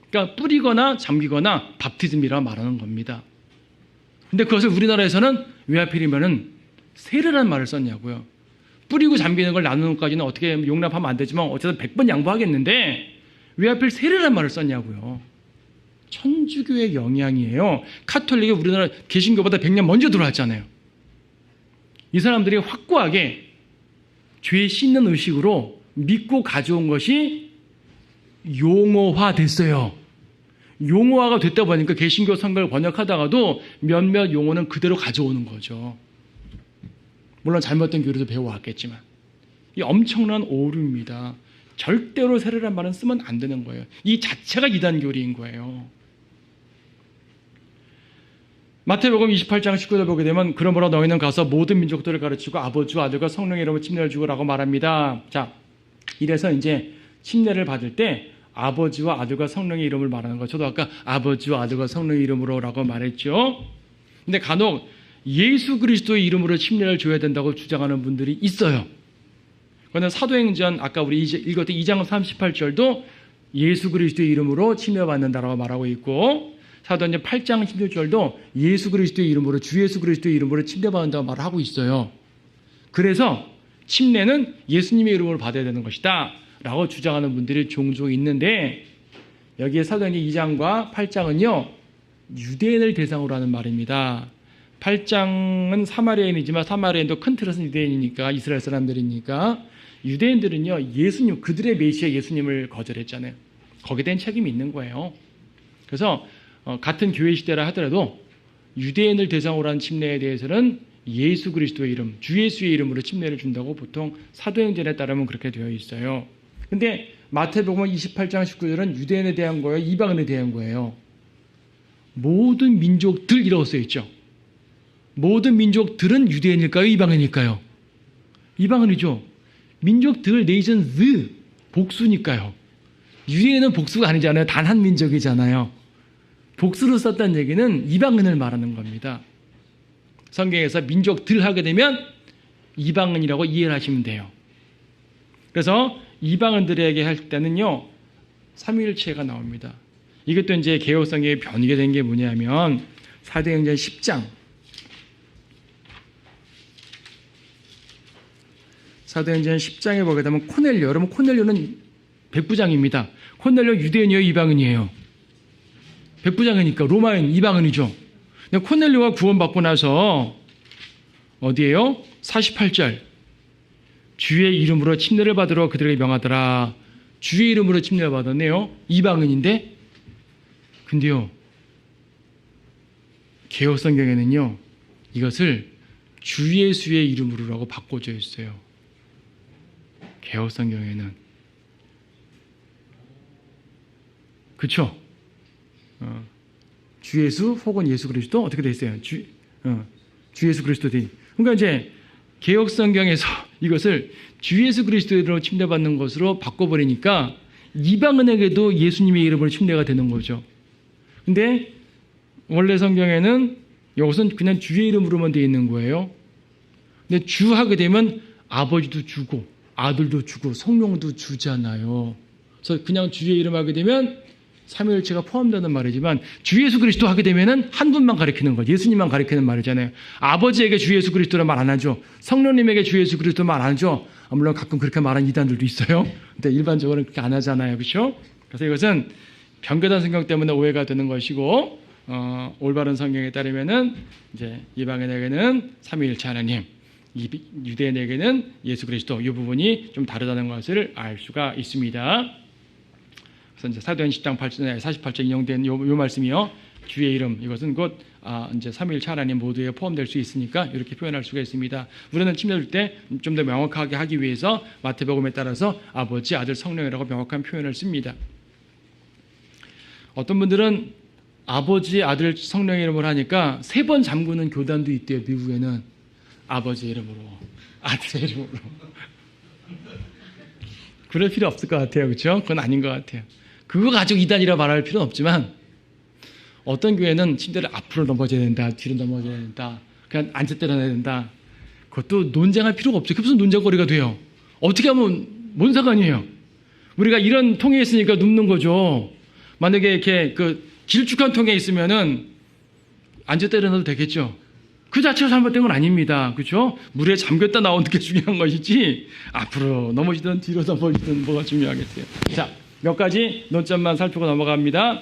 그러니까 뿌리거나 잠기거나 밥티즘이라고 말하는 겁니다. 근데 그것을 우리나라에서는 왜 하필이면은 세례라는 말을 썼냐고요. 뿌리고 잠기는 걸 나누는 것까지는 어떻게 용납하면 안 되지만 어쨌든 100번 양보하겠는데 왜 하필 세례라는 말을 썼냐고요. 천주교의 영향이에요. 카톨릭이 우리나라 개신교보다 100년 먼저 들어왔잖아요. 이 사람들이 확고하게 죄 씻는 의식으로 믿고 가져온 것이 용어화됐어요. 용어화가 됐다 보니까 개신교 성경을 번역하다가도 몇몇 용어는 그대로 가져오는 거죠. 물론 잘못된 교리도 배워왔겠지만. 이 엄청난 오류입니다. 절대로 세례란 말은 쓰면 안 되는 거예요. 이 자체가 이단교리인 거예요. 마태복음 28장 19절 보게 되면 그러므로 너희는 가서 모든 민족들을 가르치고 아버지와 아들과 성령의 이름으로 침례를 주고라고 말합니다. 자, 이래서 이제 침례를 받을 때 아버지와 아들과 성령의 이름을 말하는 거. 저도 아까 아버지와 아들과 성령의 이름으로라고 말했죠. 근데 간혹 예수 그리스도의 이름으로 침례를 줘야 된다고 주장하는 분들이 있어요. 그런데 사도행전 아까 우리 읽었던 2장 38절도 예수 그리스도의 이름으로 침례받는다라고 말하고 있고, 사도행전 8장 16절도 예수 그리스도의 이름으로, 주 예수 그리스도의 이름으로 침례받는다고 말하고 있어요. 그래서 침례는 예수님의 이름으로 받아야 되는 것이다 라고 주장하는 분들이 종종 있는데, 여기에 사도행전 2장과 8장은요 유대인을 대상으로 하는 말입니다. 8장은 사마리아인이지만 사마리아인도 큰 틀에서는 유대인이니까, 이스라엘 사람들이니까. 유대인들은요 예수님, 그들의 메시아 예수님을 거절했잖아요. 거기에 대한 책임이 있는 거예요. 그래서 같은 교회 시대라 하더라도 유대인을 대상으로 한 침례에 대해서는 예수 그리스도의 이름, 주 예수의 이름으로 침례를 준다고 보통 사도행전에 따르면 그렇게 되어 있어요. 근데 마태복음 28장 19절은 유대인에 대한 거예요, 이방인에 대한 거예요. 모든 민족들이라고 써 있죠. 모든 민족들은 유대인일까요, 이방인일까요? 이방인이죠. 민족들, 네이션즈, 복수니까요. 유대인은 복수가 아니잖아요. 단 한 민족이잖아요. 복수로 썼다는 얘기는 이방인을 말하는 겁니다. 성경에서 민족들 하게 되면 이방인이라고 이해를 하시면 돼요. 그래서 이방인들에게 할 때는요 삼위일체가 나옵니다. 이것도 이제 개혁성에 변이게 된 게 뭐냐면 사도행전 10장, 사도행전 10장에 보게 되면 코넬료, 여러분 코넬료는 백부장입니다. 코넬료 유대인이에요, 이방인이에요? 백부장이니까 로마인, 이방인이죠. 근데 코넬료가 구원받고 나서 어디에요? 48절. 주의 이름으로 침례를 받으러 그들에게 명하더라. 주의 이름으로 침례를 받았네요. 이방인인데. 근데요, 개역 성경에는요, 이것을 주 예수의 이름으로라고 바꿔져 있어요. 개역 성경에는. 그쵸? 주 예수 혹은 예수 그리스도 어떻게 돼 있어요? 주 예수 그리스도 돼. 그러니까 이제 개역 성경에서 이것을 주 예수 그리스도로 침례받는 것으로 바꿔버리니까 이방인에게도 예수님의 이름으로 침례가 되는 거죠. 근데 원래 성경에는 이것은 그냥 주의 이름으로만 되어 있는 거예요. 근데 주 하게 되면 아버지도 주고 아들도 주고 성령도 주잖아요. 그래서 그냥 주의 이름 하게 되면 삼위일체가 포함되는 말이지만 주 예수 그리스도 하게 되면은 한 분만 가리키는 거죠. 예수님만 가리키는 말이잖아요. 아버지에게 주 예수 그리스도란 말 안 하죠. 성령님에게 주 예수 그리스도 말 안 하죠. 물론 가끔 그렇게 말하는 이단들도 있어요. 근데 일반적으로는 그렇게 안 하잖아요. 그렇죠? 그래서 이것은 변교단 성경 때문에 오해가 되는 것이고 올바른 성경에 따르면은 이제 이방인에게는 삼위일체 하나님, 유대인에게는 예수 그리스도 이 부분이 좀 다르다는 것을 알 수가 있습니다. 그래서 이제 사도행 10장 48절 인용된 요 말씀이요. 주의 이름 이것은 곧 이제 삼위일체 하나님 모두에 포함될 수 있으니까 이렇게 표현할 수가 있습니다. 우리는 침례 줄 때 좀 더 명확하게 하기 위해서 마태복음에 따라서 아버지, 아들, 성령이라고 명확한 표현을 씁니다. 어떤 분들은 아버지, 아들, 성령의 이름으로 하니까 3번 잠그는 교단도 있대요. 미국에는 아버지 이름으로, 아들의 이름으로. 그럴 필요 없을 것 같아요. 그렇죠? 그건 아닌 것 같아요. 그거 가지고 이단이라 말할 필요는 없지만 어떤 교회는 침대를 앞으로 넘어져야 된다, 뒤로 넘어져야 된다, 그냥 앉아 때려내야 된다. 그것도 논쟁할 필요가 없죠. 그게 무슨 논쟁거리가 돼요? 어떻게 하면 뭔 상관이에요? 우리가 이런 통에 있으니까 눕는 거죠. 만약에 이렇게 그 길쭉한 통에 있으면은 앉아 때려놔도 되겠죠. 그 자체가 잘못된 건 아닙니다. 그렇죠? 물에 잠겼다 나오는 게 중요한 것이지 앞으로 넘어지든 뒤로 넘어지든 뭐가 중요하겠어요. 자, 몇 가지 논점만 살피고 넘어갑니다.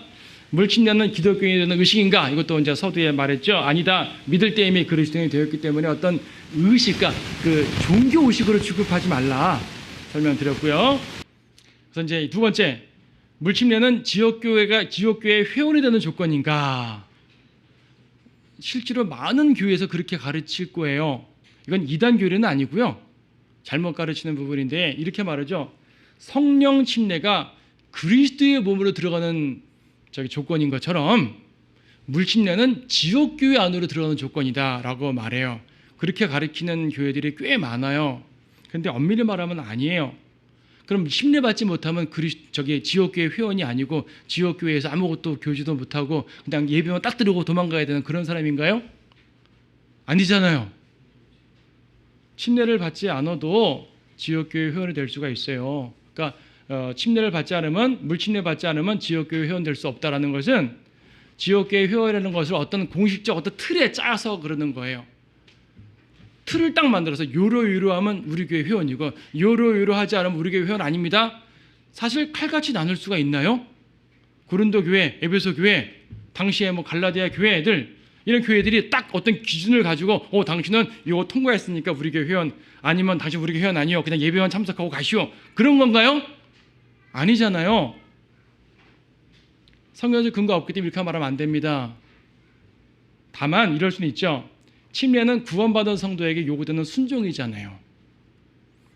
물침례는 기독교인이 되는 의식인가? 이것도 이제 서두에 말했죠. 아니다. 믿을 때 이미 그리스도인이 되었기 때문에 어떤 의식과 그 종교 의식으로 취급하지 말라 설명드렸고요. 그래서 이제 두 번째, 물침례는 지역교회의 회원이 되는 조건인가? 실제로 많은 교회에서 그렇게 가르칠 거예요. 이건 이단 교리는 아니고요. 잘못 가르치는 부분인데 이렇게 말하죠. 성령 침례가 그리스도의 몸으로 들어가는 조건인 것처럼 물침례는 지역교회 안으로 들어가는 조건이다라고 말해요. 그렇게 가르치는 교회들이 꽤 많아요. 그런데 엄밀히 말하면 아니에요. 그럼 침례받지 못하면 지역교회 회원이 아니고 지역교회에서 아무것도 교지도 못하고 그냥 예배만 딱 들고 도망가야 되는 그런 사람인가요? 아니잖아요. 침례를 받지 않아도 지역교회 회원이 될 수가 있어요. 그러니까 침례를 받지 않으면, 물침례 받지 않으면 지역교회 회원 될 수 없다는 것은 지역교회 회원이라는 것을 어떤 공식적 어떤 틀에 짜서 그러는 거예요. 틀을 딱 만들어서 요로 하면 우리 교회 회원이고 요로 하지 않으면 우리 교회 회원 아닙니다. 사실 칼같이 나눌 수가 있나요? 고린도 교회, 에베소 교회, 당시에 뭐 갈라디아 교회들, 이런 교회들이 딱 어떤 기준을 가지고 당신은 이거 통과했으니까 우리 교회 회원, 아니면 당신 우리 교회 회원 아니요, 그냥 예배만 참석하고 가시오, 그런 건가요? 아니잖아요. 성경적 근거 없기 때문에 이렇게 말하면 안 됩니다. 다만 이럴 수는 있죠. 침례는 구원받은 성도에게 요구되는 순종이잖아요.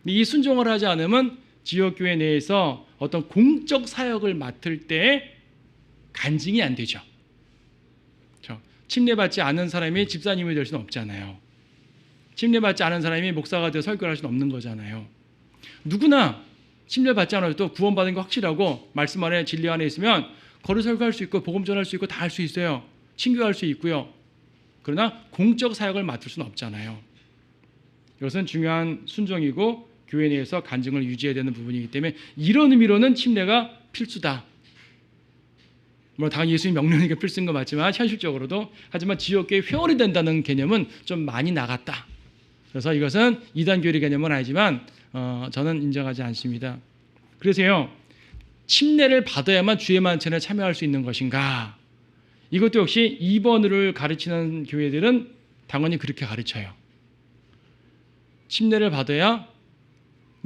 이 순종을 하지 않으면 지역교회 내에서 어떤 공적 사역을 맡을 때 간증이 안 되죠. 침례받지 않은 사람이 집사님이 될 수는 없잖아요. 침례받지 않은 사람이 목사가 되어 설교를 할 수는 없는 거잖아요. 누구나 침례받지 않아도 구원받은 거 확실하고 말씀 안에 진리 안에 있으면 거리 설교할 수 있고 복음 전할 수 있고 다 할 수 있어요. 친교할 수 있고요. 그러나 공적 사역을 맡을 수는 없잖아요. 이것은 중요한 순종이고 교회 내에서 간증을 유지해야 되는 부분이기 때문에 이런 의미로는 침례가 필수다. 물론 당연히 예수님 명령이니까 필수인 거 맞지만 현실적으로도, 하지만 지역교회 회원이 된다는 개념은 좀 많이 나갔다. 그래서 이것은 이단교리 개념은 아니지만 저는 인정하지 않습니다. 그래서요, 침례를 받아야만 주의 만찬에 참여할 수 있는 것인가? 이것도 역시 2번을 가르치는 교회들은 당연히 그렇게 가르쳐요. 침례를 받아야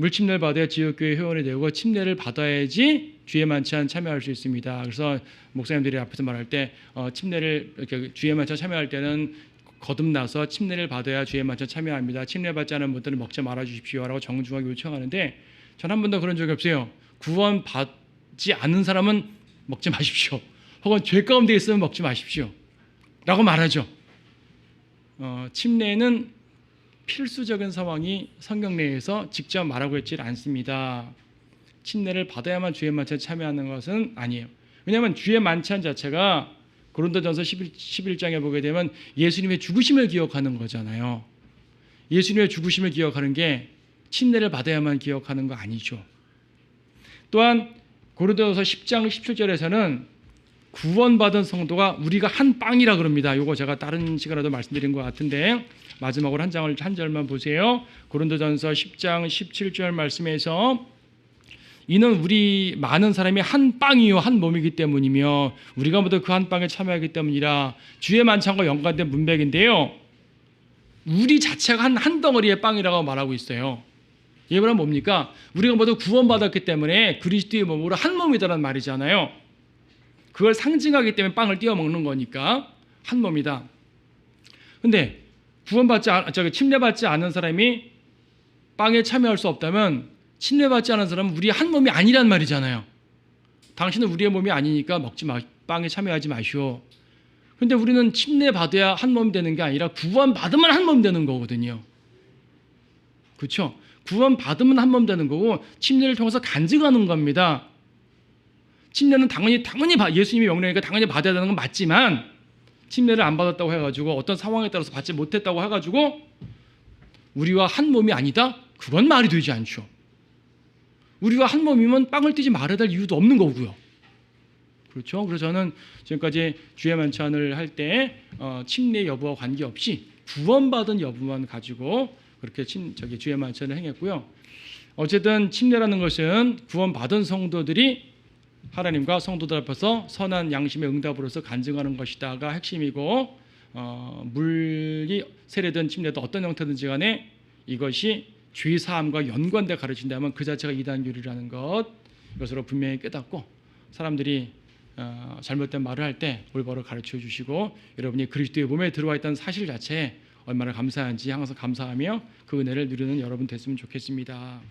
물침례를 받아야 지역교회 회원이 되고 침례를 받아야지 주의 만찬 참여할 수 있습니다. 그래서 목사님들이 앞에서 말할 때 침례를 이렇게 주의 만찬 참여할 때는 거듭나서 침례를 받아야 주의 만찬 참여합니다. 침례 받지 않은 분들은 먹지 말아 주십시오라고 정중하게 요청하는데 전 한 번도 그런 적이 없어요. 구원 받지 않는 사람은 먹지 마십시오. 혹은 죄 가운데 있으면 먹지 마십시오. 라고 말하죠. 침례는 필수적인 상황이 성경 내에서 직접 말하고 있지 않습니다. 침례를 받아야만 주의 만찬에 참여하는 것은 아니에요. 왜냐하면 주의 만찬 자체가 고린도전서 11장에 보게 되면 예수님의 죽으심을 기억하는 거잖아요. 예수님의 죽으심을 기억하는 게 침례를 받아야만 기억하는 거 아니죠. 또한 고린도전서 10장 17절에서는 구원받은 성도가 우리가 한 빵이라 그럽니다. 이거 제가 다른 시간에도 말씀드린 것 같은데 마지막으로 한 절만 보세요. 고린도전서 10장 17절 말씀에서 이는 우리 많은 사람이 한 빵이요 한 몸이기 때문이며 우리가 모두 그 한 빵에 참여하기 때문이라. 주의 만찬과 연관된 문맥인데요. 우리 자체가 한 덩어리의 빵이라고 말하고 있어요. 이게 뭡니까? 우리가 모두 구원받았기 때문에 그리스도의 몸으로 한 몸이다라는 말이잖아요. 그걸 상징하기 때문에 빵을 띄워 먹는 거니까 한 몸이다. 근데 침례받지 않은 사람이 빵에 참여할 수 없다면 침례받지 않은 사람은 우리 한 몸이 아니란 말이잖아요. 당신은 우리의 몸이 아니니까 빵에 참여하지 마시오. 근데 우리는 침례받아야 한 몸이 되는 게 아니라 구원받으면 한 몸 되는 거거든요. 그렇죠? 구원받으면 한 몸 되는 거고 침례를 통해서 간증하는 겁니다. 침례는 당연히 예수님이 명령이니까 당연히 받아야 되는 건 맞지만 침례를 안 받았다고 해가지고 어떤 상황에 따라서 받지 못했다고 해가지고 우리와 한 몸이 아니다? 그건 말이 되지 않죠. 우리가 한 몸이면 빵을 띄지 말아야 될 이유도 없는 거고요. 그렇죠? 그래서 저는 지금까지 주의 만찬을 할 때 침례 여부와 관계없이 구원받은 여부만 가지고 그렇게 주의 만찬을 행했고요. 어쨌든 침례라는 것은 구원받은 성도들이 하나님과 성도들 앞에서 선한 양심의 응답으로서 간증하는 것이다가 핵심이고 물이 세례든 침례든 어떤 형태든지 간에 이것이 죄 사함과 연관돼 가르친다면 그 자체가 이단교리라는 이것으로 분명히 깨닫고 사람들이 잘못된 말을 할 때 올바로 가르쳐 주시고 여러분이 그리스도의 몸에 들어와 있다는 사실 자체에 얼마나 감사한지 항상 감사하며 그 은혜를 누리는 여러분 됐으면 좋겠습니다.